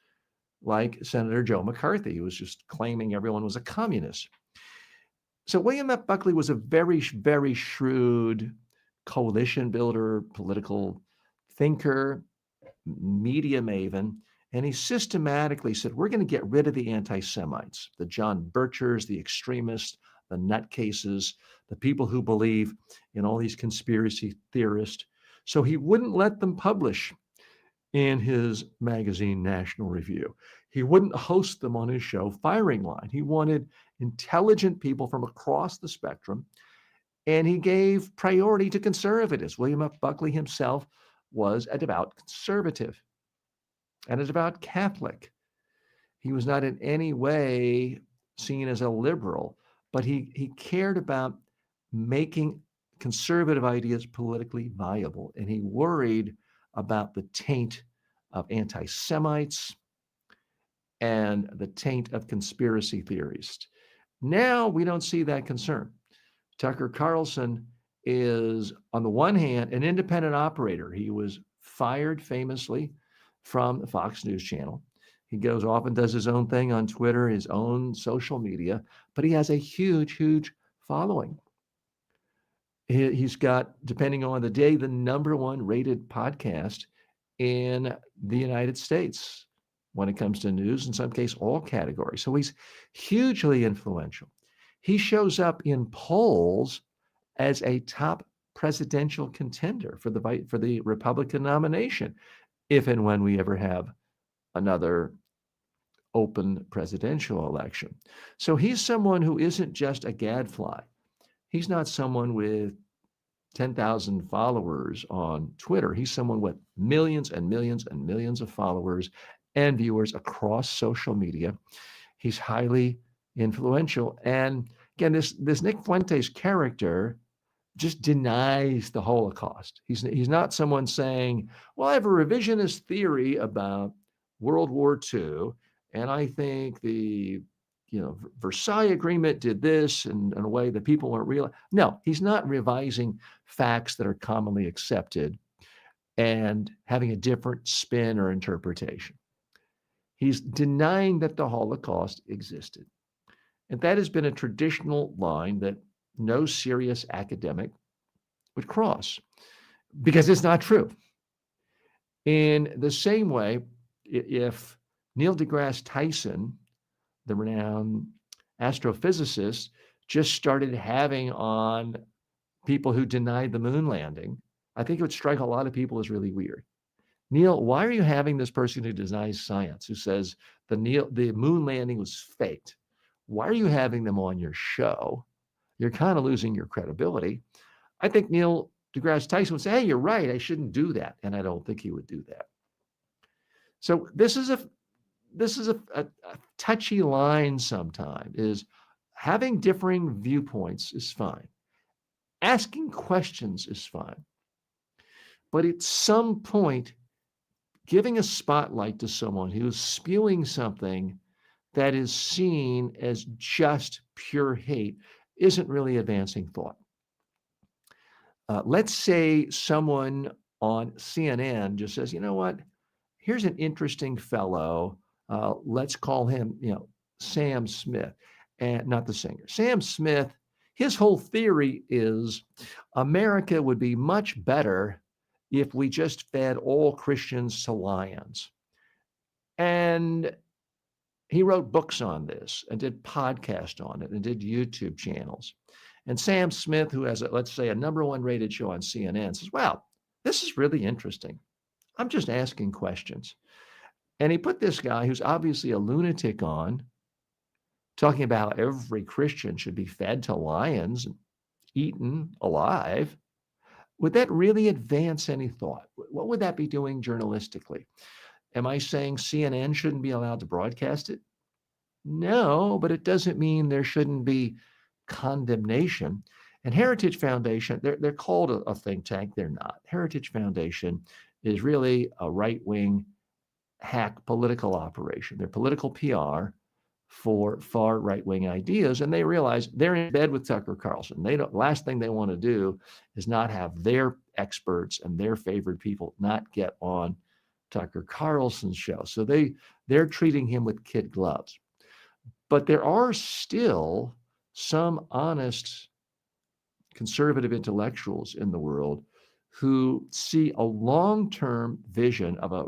like Senator Joe McCarthy, who was just claiming everyone was a communist. So William F. Buckley was a very, very shrewd coalition builder, political thinker, media maven, and he systematically said, we're going to get rid of the anti-Semites, the John Birchers, the extremists, the nutcases, the people who believe in all these conspiracy theorists. So he wouldn't let them publish in his magazine, National Review. He wouldn't host them on his show, Firing Line. He wanted intelligent people from across the spectrum. and he gave priority to conservatives. William F. Buckley himself was a devout conservative and a devout Catholic. He was not in any way seen as a liberal, but he cared about making conservative ideas politically viable, and he worried about the taint of anti-Semites and the taint of conspiracy theorists. Now we don't see that concern. Tucker Carlson is, on the one hand, an independent operator. He was fired famously from the Fox News channel. He goes off and does his own thing on Twitter, his own social media, but he has a huge, huge following. He's got, depending on the day, the #1 rated podcast in the United States when it comes to news, in some case, all categories. So he's hugely influential. He shows up in polls as a top presidential contender for the Republican nomination, if and when we ever have another open presidential election. So he's someone who isn't just a gadfly. He's not someone with 10,000 followers on Twitter. He's someone with millions and millions and millions of followers and viewers across social media. He's highly influential. And again, this Nick Fuentes character just denies the Holocaust. He's not someone saying, well, I have a revisionist theory about World War II, and I think the Versailles Agreement did this in a way that people weren't real. No, he's not revising facts that are commonly accepted and having a different spin or interpretation. He's denying that the Holocaust existed. And that has been a traditional line that no serious academic would cross because it's not true. In the same way, if Neil deGrasse Tyson, the renowned astrophysicist, just started having on people who denied the moon landing, I think it would strike a lot of people as really weird. Neil, why are you having this person who denies science, who says the moon landing was faked? Why are you having them on your show? You're kind of losing your credibility. I think Neil deGrasse Tyson would say, hey, you're right, I shouldn't do that. And I don't think he would do that. So this is a touchy line sometimes, is having differing viewpoints is fine. Asking questions is fine. But at some point, giving a spotlight to someone who's spewing something that is seen as just pure hate isn't really advancing thought. Let's say someone on CNN just says, you know what, here's an interesting fellow. Let's call him, Sam Smith, and not the singer. Sam Smith, his whole theory is America would be much better if we just fed all Christians to lions. And he wrote books on this and did podcasts on it and did YouTube channels. And Sam Smith, who has, let's say, a #1 rated show on CNN, says, wow, this is really interesting. I'm just asking questions. And he put this guy who's obviously a lunatic on, talking about how every Christian should be fed to lions and eaten alive. Would that really advance any thought? What would that be doing journalistically? Am I saying CNN shouldn't be allowed to broadcast it? No, but it doesn't mean there shouldn't be condemnation. And Heritage Foundation, they're called a think tank. They're not. Heritage Foundation is really a right-wing hack political operation. They're political PR for far right-wing ideas, and they realize they're in bed with Tucker Carlson. Last thing they want to do is not have their experts and their favored people not get on Tucker Carlson's show. So they're treating him with kid gloves. But there are still some honest conservative intellectuals in the world who see a long-term vision of a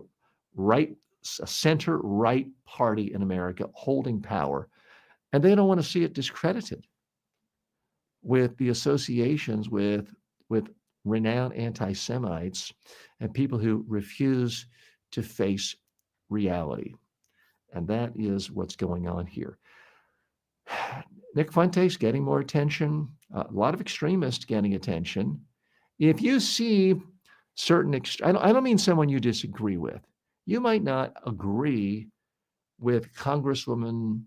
center-right party in America holding power, and they don't want to see it discredited with the associations with renowned anti-Semites and people who refuse to face reality. And that is what's going on here. Nick Fuentes getting more attention. A lot of extremists getting attention. If you see certain, I don't mean someone you disagree with. You might not agree with Congresswoman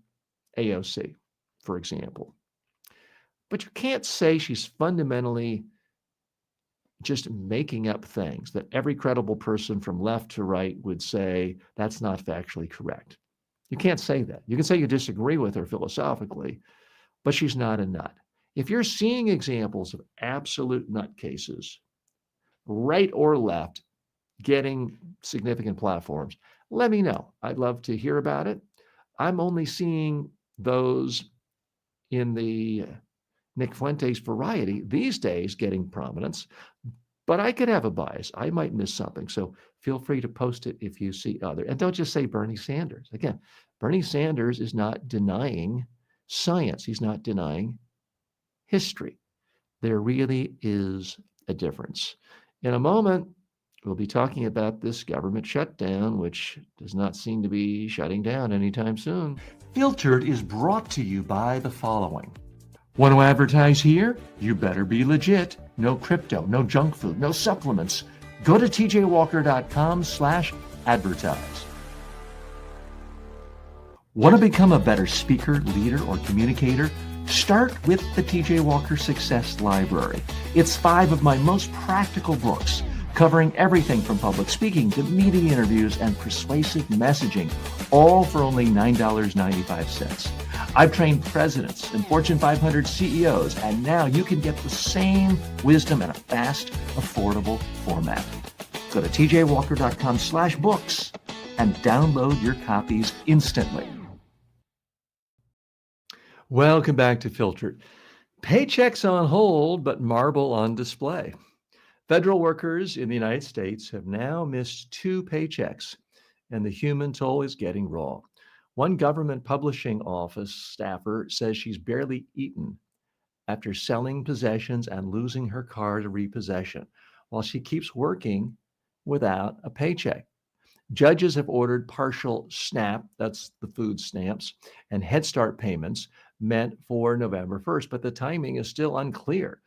AOC, for example, but you can't say she's fundamentally just making up things that every credible person from left to right would say that's not factually correct. You can't say that. You can say you disagree with her philosophically, but she's not a nut. If you're seeing examples of absolute nutcases, right or left, getting significant platforms, let me know. I'd love to hear about it. I'm only seeing those in the Nick Fuentes variety these days getting prominence, but I could have a bias. I might miss something. So feel free to post it if you see other. And don't just say Bernie Sanders. Again, Bernie Sanders is not denying science. He's not denying history. There really is a difference. In a moment, we'll be talking about this government shutdown, which does not seem to be shutting down anytime soon. Filtered is brought to you by the following. Want to advertise here? You better be legit. No crypto, no junk food, no supplements. Go to tjwalker.com/advertise. Want to become a better speaker, leader, or communicator? Start with the TJ Walker Success Library. It's 5 of my most practical books, covering everything from public speaking to media interviews and persuasive messaging, all for only $9.95. I've trained presidents and Fortune 500 CEOs, and now you can get the same wisdom in a fast, affordable format. Go to tjwalker.com/books and download your copies instantly. Welcome back to Filtered. Paychecks on hold, but marble on display. Federal workers in the United States have now missed 2 paychecks, and the human toll is getting raw. One government publishing office staffer says she's barely eaten after selling possessions and losing her car to repossession, while she keeps working without a paycheck. Judges have ordered partial SNAP, that's the food stamps, and Head Start payments meant for November 1st, but the timing is still unclear,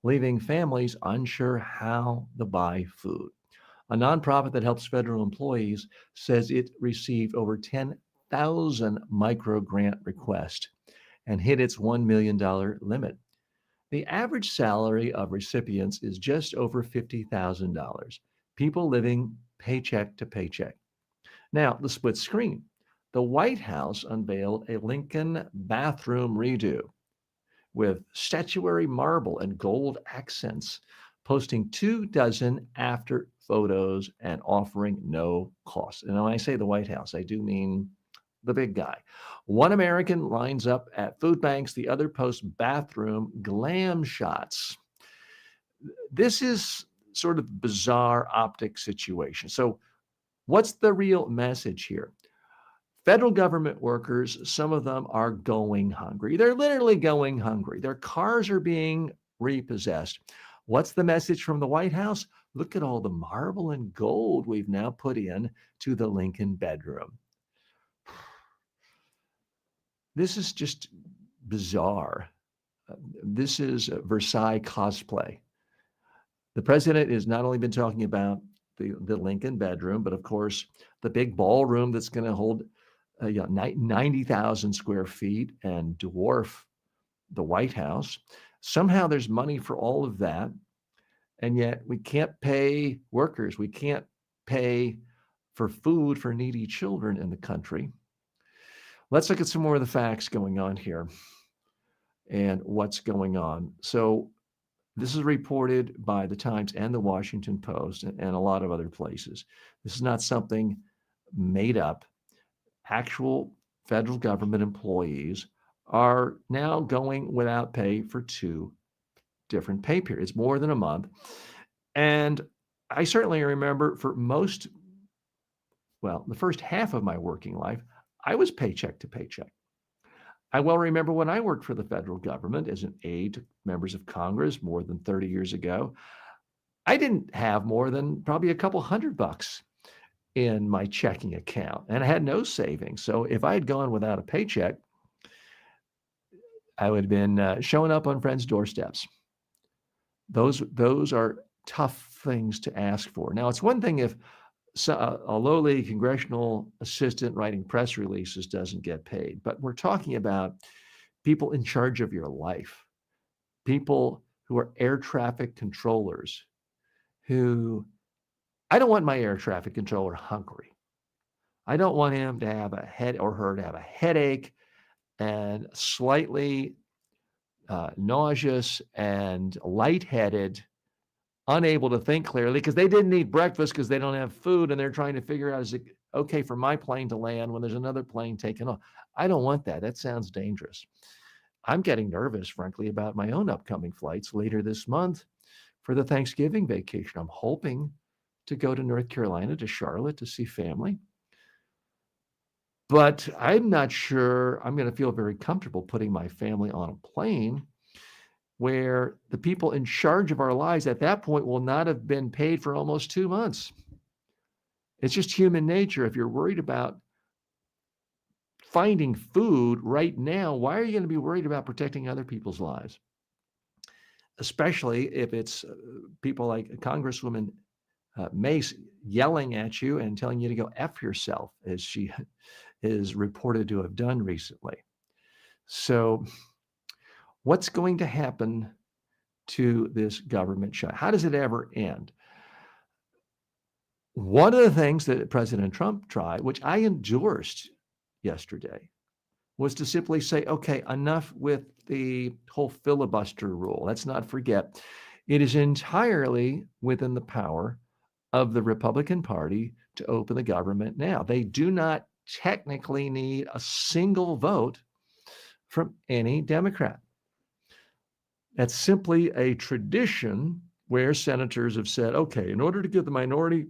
leaving families unsure how to buy food. A nonprofit that helps federal employees says it received over 10,000 micro grant requests and hit its $1 million limit. The average salary of recipients is just over $50,000. People living paycheck to paycheck. Now, the split screen. The White House unveiled a Lincoln bathroom redo with statuary marble and gold accents, posting 24 after photos and offering no cost. And when I say the White House, I do mean the big guy. One American lines up at food banks, the other posts bathroom glam shots. This is sort of bizarre optic situation. So what's the real message here? Federal government workers, some of them are going hungry. They're literally going hungry. Their cars are being repossessed. What's the message from the White House? Look at all the marble and gold we've now put in to the Lincoln bedroom. This is just bizarre. This is Versailles cosplay. The president has not only been talking about the Lincoln bedroom, but of course, the big ballroom that's going to hold 90,000 square feet and dwarf the White House. Somehow there's money for all of that. And yet we can't pay workers. We can't pay for food for needy children in the country. Let's look at some more of the facts going on here and what's going on. So this is reported by the Times and the Washington Post and a lot of other places. This is not something made up. Actual federal government employees are now going without pay for 2 different pay periods, more than a month. And I certainly remember for the first half of my working life, I was paycheck to paycheck. I well remember when I worked for the federal government as an aide to members of Congress more than 30 years ago, I didn't have more than probably a couple $100 in my checking account, and I had no savings. So if I had gone without a paycheck, I would have been showing up on friends' doorsteps. Those are tough things to ask for. Now, it's one thing if a lowly congressional assistant writing press releases doesn't get paid, but we're talking about people in charge of your life, people who are air traffic controllers, who I don't want my air traffic controller hungry. I don't want him to have a head or her to have a headache and slightly nauseous and lightheaded, unable to think clearly because they didn't eat breakfast because they don't have food and they're trying to figure out, is it okay for my plane to land when there's another plane taking off? I don't want that. That sounds dangerous. I'm getting nervous, frankly, about my own upcoming flights later this month for the Thanksgiving vacation. I'm hoping to go to North Carolina, to Charlotte, to see family. But I'm not sure I'm going to feel very comfortable putting my family on a plane where the people in charge of our lives at that point will not have been paid for almost 2 months. It's just human nature. If you're worried about finding food right now, why are you going to be worried about protecting other people's lives? Especially if it's people like Congresswoman Mace yelling at you and telling you to go F yourself, as she is reported to have done recently. So what's going to happen to this government shut? How does it ever end? One of the things that President Trump tried, which I endorsed yesterday, was to simply say, okay, enough with the whole filibuster rule. Let's not forget, it is entirely within the power of the Republican Party to open the government now. They do not technically need a single vote from any Democrat. That's simply a tradition where senators have said, okay, in order to give the minority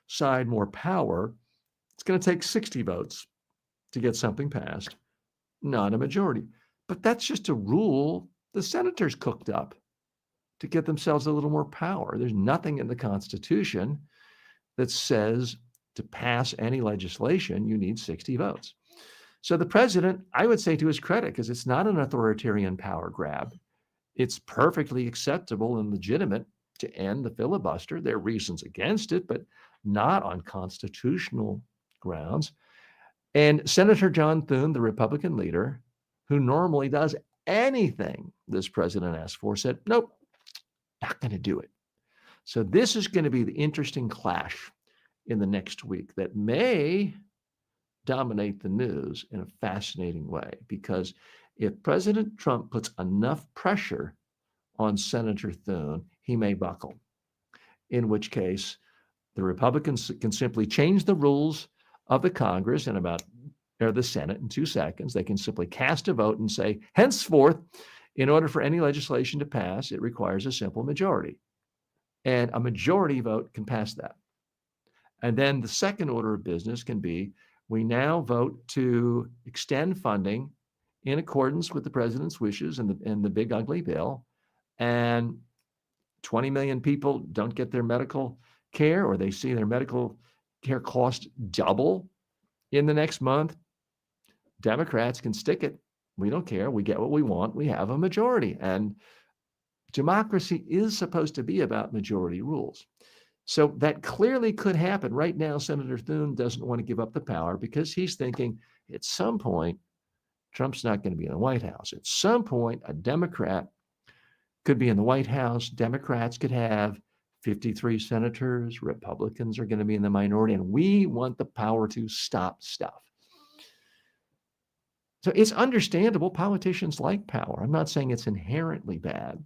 side more power, it's going to take 60 votes to get something passed, not a majority. But that's just a rule the senators cooked up to get themselves a little more power. There's nothing in the Constitution that says to pass any legislation, you need 60 votes. So the president, I would say to his credit, because it's not an authoritarian power grab, it's perfectly acceptable and legitimate to end the filibuster. There are reasons against it, but not on constitutional grounds. And Senator John Thune, the Republican leader, who normally does anything this president asks for, said, nope, not going to do it. So this is going to be the interesting clash in the next week that may dominate the news in a fascinating way, because if President Trump puts enough pressure on Senator Thune, he may buckle, in which case the Republicans can simply change the rules of the Congress or the Senate in 2 seconds. They can simply cast a vote and say, henceforth, in order for any legislation to pass, it requires a simple majority. And a majority vote can pass that. And then the second order of business can be, we now vote to extend funding in accordance with the president's wishes in the big ugly bill. And 20 million people don't get their medical care, or they see their medical care cost double in the next month. Democrats can stick it. We don't care. We get what we want. We have a majority. And democracy is supposed to be about majority rules. So that clearly could happen. Right now, Senator Thune doesn't want to give up the power because he's thinking at some point, Trump's not going to be in the White House. At some point, a Democrat could be in the White House. Democrats could have 53 senators. Republicans are going to be in the minority, and we want the power to stop stuff. So it's understandable. Politicians like power. I'm not saying it's inherently bad.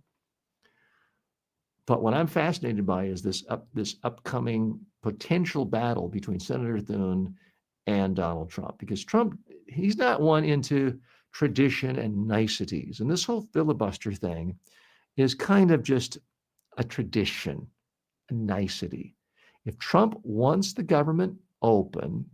But what I'm fascinated by is this upcoming potential battle between Senator Thune and Donald Trump, because Trump, he's not one into tradition and niceties. And this whole filibuster thing is kind of just a tradition, a nicety. If Trump wants the government open,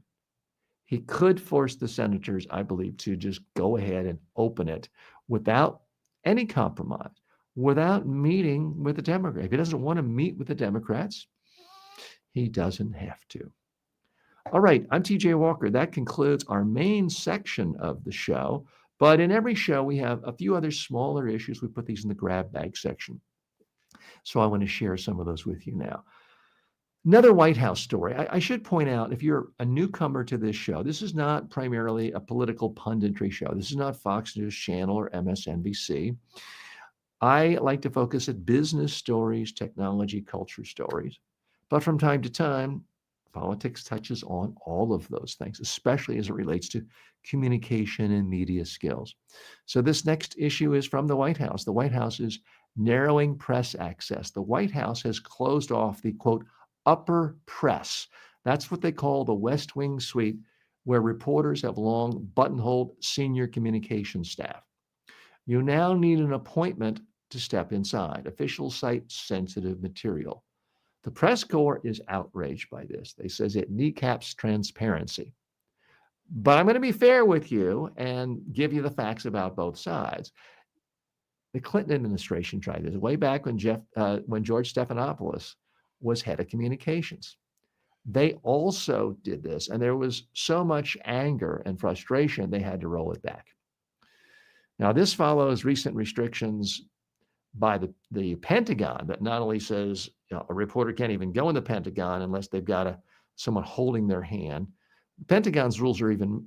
he could force the senators, I believe, to just go ahead and open it without any compromise, without meeting with the Democrats. If he doesn't want to meet with the Democrats, he doesn't have to. All right, I'm TJ Walker. That concludes our main section of the show. But in every show, we have a few other smaller issues. We put these in the grab bag section. So I want to share some of those with you now. Another White House story. I should point out, if you're a newcomer to this show, this is not primarily a political punditry show. This is not Fox News Channel or MSNBC. I like to focus at business stories, technology, culture stories. But from time to time, politics touches on all of those things, especially as it relates to communication and media skills. So this next issue is from the White House. The White House is narrowing press access. The White House has closed off the, quote, upper press. That's what they call the West Wing suite, where reporters have long buttonholed senior communication staff. You now need an appointment to step inside. Officials cite sensitive material. The press corps is outraged by this. They says it kneecaps transparency. But I'm going to be fair with you and give you the facts about both sides. The Clinton administration tried this way back when George Stephanopoulos was head of communications. They also did this, and there was so much anger and frustration, they had to roll it back. Now, this follows recent restrictions by the Pentagon that not only says a reporter can't even go in the Pentagon unless they've got someone holding their hand. The Pentagon's rules are even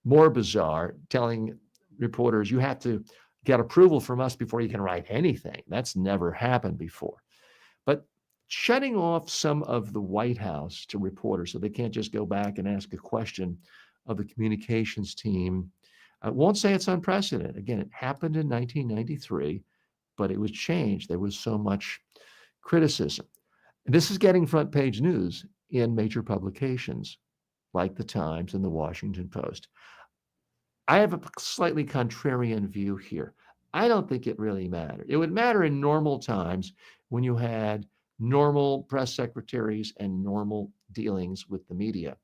more bizarre, telling reporters you have to get approval from us before you can write anything. That's never happened before. But shutting off some of the White House to reporters so they can't just go back and ask a question of the communications team, I won't say it's unprecedented. Again, it happened in 1993, but it was changed. There was so much criticism. This is getting front page news in major publications like the Times and the Washington Post. I have a slightly contrarian view here. I don't think it really mattered. It would matter in normal times when you had normal press secretaries and normal dealings with the media.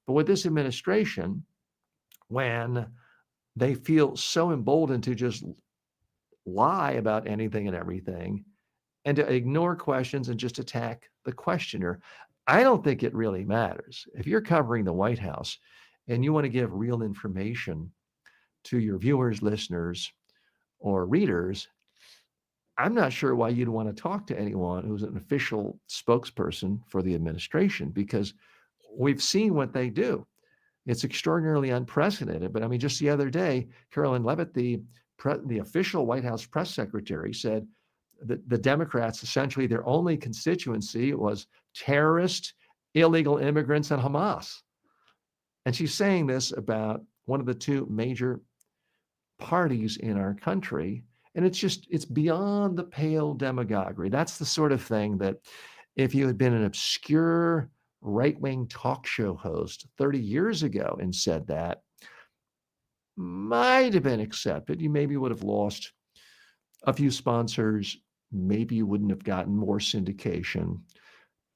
But with this administration, when they feel so emboldened to just lie about anything and everything and to ignore questions and just attack the questioner, I don't think it really matters. If you're covering the White House and you want to give real information to your viewers, listeners, or readers, I'm not sure why you'd want to talk to anyone who's an official spokesperson for the administration, because we've seen what they do. It's extraordinarily unprecedented. But I mean, just the other day, Carolyn Levitt, the official White House press secretary, said that the Democrats, essentially their only constituency was terrorists, illegal immigrants, and Hamas. And she's saying this about one of the two major parties in our country. And it's beyond the pale demagoguery. That's the sort of thing that if you had been an obscure right-wing talk show host 30 years ago and said that, might have been accepted. You maybe would have lost a few sponsors. Maybe you wouldn't have gotten more syndication.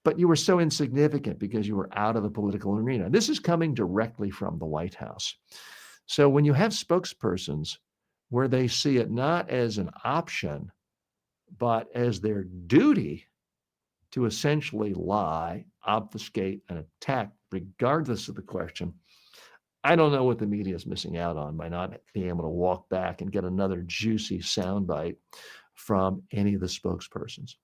But you were so insignificant because you were out of the political arena. This is coming directly from the White House. So when you have spokespersons where they see it not as an option, but as their duty to essentially lie, obfuscate, and attack, regardless of the question, I don't know what the media is missing out on by not being able to walk back and get another juicy soundbite from any of the spokespersons.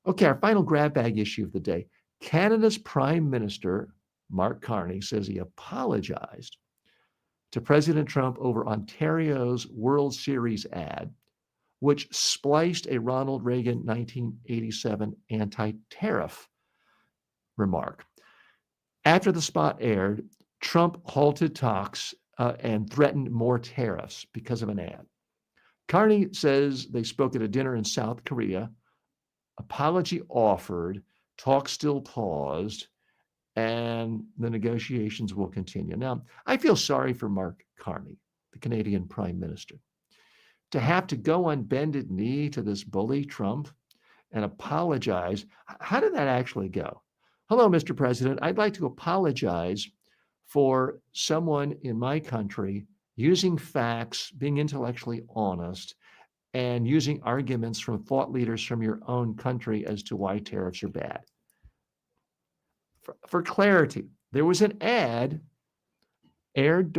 Okay, our final grab bag issue of the day. Canada's Prime Minister, Mark Carney, says he apologized to President Trump over Ontario's World Series ad, which spliced a Ronald Reagan 1987 anti-tariff remark. After the spot aired, Trump halted talks and threatened more tariffs because of an ad. Carney says they spoke at a dinner in South Korea. Apology offered, talks still paused, and the negotiations will continue. Now, I feel sorry for Mark Carney, the Canadian Prime Minister, to have to go on bended knee to this bully Trump and apologize. How did that actually go? Hello, Mr. President. I'd like to apologize for someone in my country using facts, being intellectually honest, and using arguments from thought leaders from your own country as to why tariffs are bad. For clarity, there was an ad aired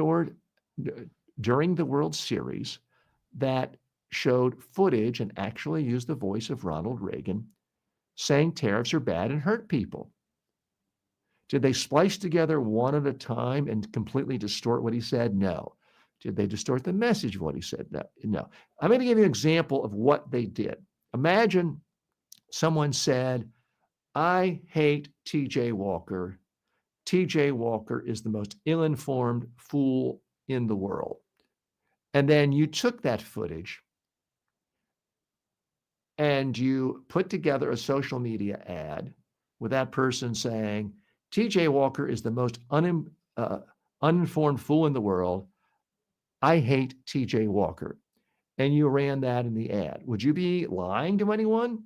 during the World Series that showed footage and actually used the voice of Ronald Reagan saying tariffs are bad and hurt people? Did they splice together one at a time and completely distort what he said? No. Did they distort the message of what he said? No. No. I'm going to give you an example of what they did. Imagine someone said, I hate TJ Walker. TJ Walker is the most ill-informed fool in the world. And then you took that footage and you put together a social media ad with that person saying, TJ Walker is the most uninformed fool in the world. I hate TJ Walker. And you ran that in the ad. Would you be lying to anyone?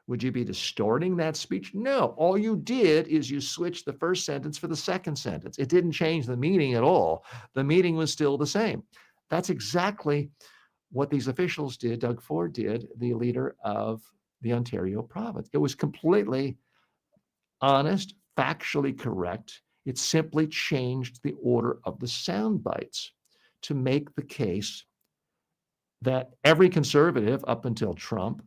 Would you be distorting that speech? No. All you did is you switched the first sentence for the second sentence. It didn't change the meaning at all. The meaning was still the same. That's exactly what these officials did, Doug Ford did, the leader of the Ontario province. It was completely honest, factually correct. It simply changed the order of the sound bites to make the case that every conservative up until Trump,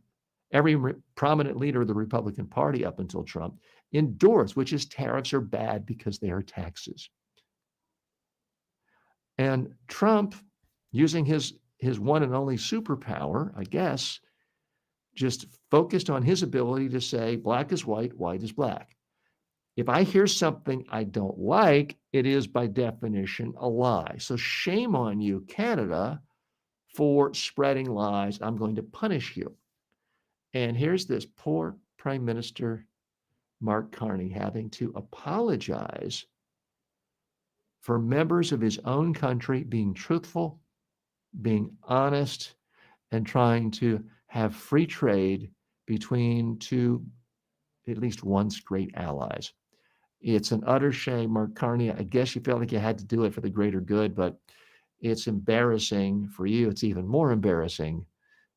every prominent leader of the Republican Party up until Trump endorsed, which is tariffs are bad because they are taxes. And Trump, using his one and only superpower, I guess, just focused on his ability to say black is white, white is black. If I hear something I don't like, it is by definition a lie. So shame on you, Canada, for spreading lies. I'm going to punish you. And here's this poor Prime Minister Mark Carney having to apologize for members of his own country being truthful, being honest, and trying to have free trade between two, at least once great allies. It's an utter shame, Mark Carney. I guess you felt like you had to do it for the greater good, but it's embarrassing for you. It's even more embarrassing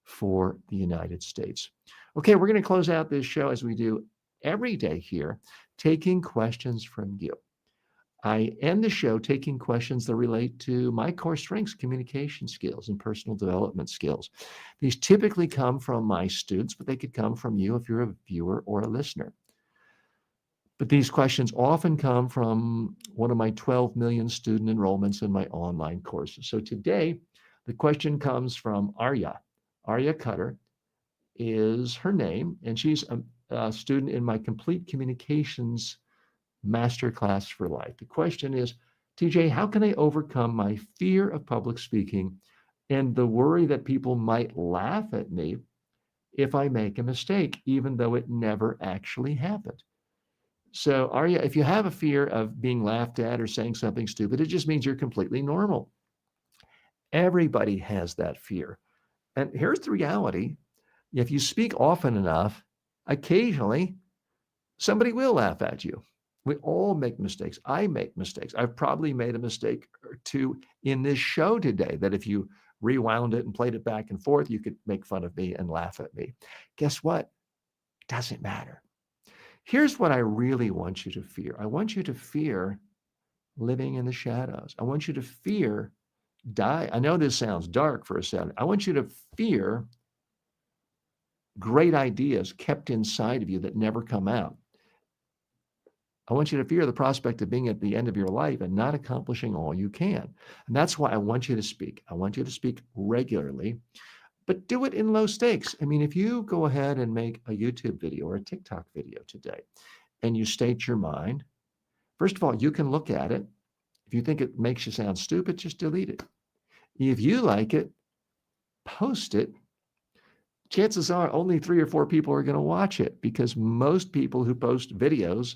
for the United States. Okay, we're going to close out this show as we do every day here, taking questions from you. I end the show taking questions that relate to my core strengths, communication skills, and personal development skills. These typically come from my students, but they could come from you if you're a viewer or a listener. But these questions often come from one of my 12 million student enrollments in my online courses. So today, the question comes from Arya. Arya Cutter is her name, and she's a student in my Complete Communications Masterclass for Life. The question is, TJ, how can I overcome my fear of public speaking and the worry that people might laugh at me if I make a mistake, even though it never actually happened? So, Arya, if you have a fear of being laughed at or saying something stupid, it just means you're completely normal. Everybody has that fear. And here's the reality. If you speak often enough, occasionally somebody will laugh at you. We all make mistakes. I make mistakes. I've probably made a mistake or two in this show today that if you rewound it and played it back and forth, you could make fun of me and laugh at me. Guess what? It doesn't matter. Here's what I really want you to fear. I want you to fear living in the shadows. I want you to fear die. I know this sounds dark for a second. I want you to fear great ideas kept inside of you that never come out. I want you to fear the prospect of being at the end of your life and not accomplishing all you can. And that's why I want you to speak. I want you to speak regularly, but do it in low stakes. I mean, if you go ahead and make a YouTube video or a TikTok video today and you state your mind, first of all, you can look at it. If you think it makes you sound stupid, just delete it. If you like it, post it. Chances are only 3 or 4 people are going to watch it, because most people who post videos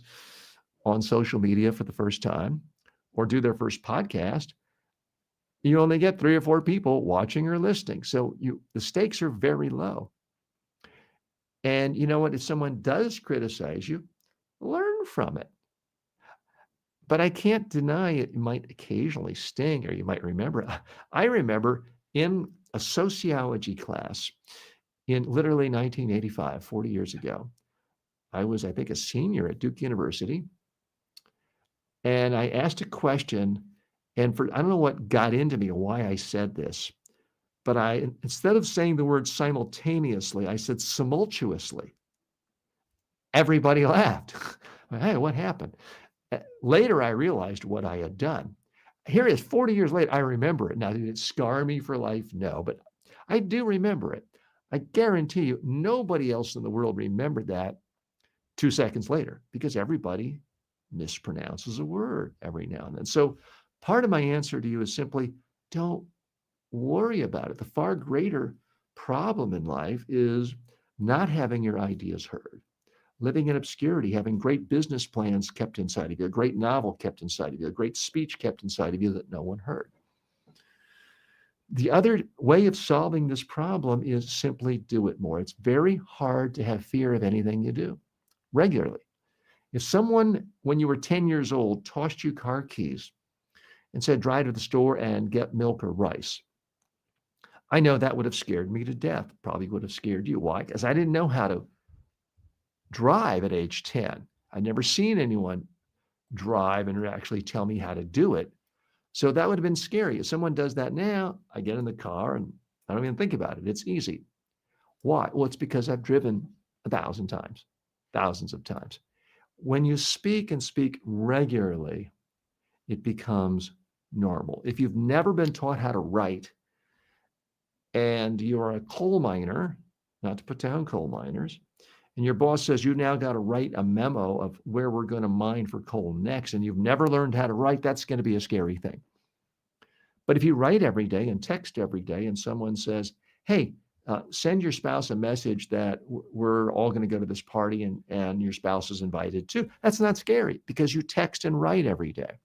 on social media for the first time or do their first podcast, you only get 3 or 4 people watching or listening. So the stakes are very low. And you know what? If someone does criticize you, learn from it. But I can't deny it might occasionally sting, or you might remember. I remember in a sociology class in literally 1985, 40 years ago, I was, I think, a senior at Duke University. And I asked a question, And I don't know what got into me or why I said this, but instead of saying the word simultaneously, I said simultaneously. Everybody laughed. Hey, what happened? Later, I realized what I had done. Here it is, 40 years later, I remember it. Now, did it scar me for life? No, but I do remember it. I guarantee you, nobody else in the world remembered that 2 seconds later because everybody mispronounces a word every now and then. So part of my answer to you is simply don't worry about it. The far greater problem in life is not having your ideas heard, living in obscurity, having great business plans kept inside of you, a great novel kept inside of you, a great speech kept inside of you that no one heard. The other way of solving this problem is simply do it more. It's very hard to have fear of anything you do regularly. If someone, when you were 10 years old, tossed you car keys and said, drive to the store and get milk or rice, I know that would have scared me to death, probably would have scared you. Why? Because I didn't know how to drive at age 10. I'd never seen anyone drive and actually tell me how to do it. So that would have been scary. If someone does that now, I get in the car and I don't even think about it. It's easy. Why? Well, it's because I've driven 1,000 times, thousands of times. When you speak and speak regularly, it becomes normal. If you've never been taught how to write and you're a coal miner, not to put down coal miners, and your boss says you now got to write a memo of where we're going to mine for coal next, and you've never learned how to write, that's going to be a scary thing. But if you write every day and text every day, and someone says, hey, send your spouse a message that we're all going to go to this party and your spouse is invited too, that's not scary because you text and write every day.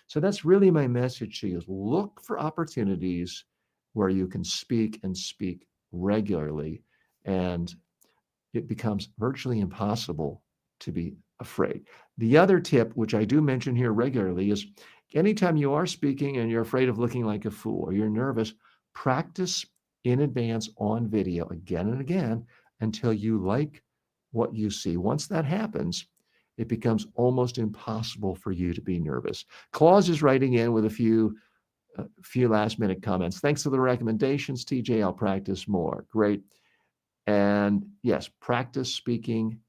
So that's really my message to you is look for opportunities where you can speak and speak regularly, and it becomes virtually impossible to be afraid. The other tip, which I do mention here regularly, is anytime you are speaking and you're afraid of looking like a fool or you're nervous, practice in advance on video again and again until you like what you see. Once that happens, it becomes almost impossible for you to be nervous. Claus is writing in with a few last minute comments. Thanks for the recommendations, TJ. I'll practice more. Great. And yes, practice speaking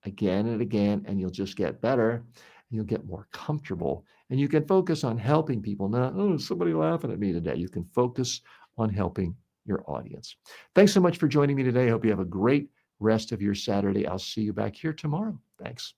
again and again, and you'll just get better. You'll get more comfortable, and you can focus on helping people. Not, oh, somebody laughing at me today. You can focus on helping your audience. Thanks so much for joining me today. I hope you have a great rest of your Saturday. I'll see you back here tomorrow. Thanks.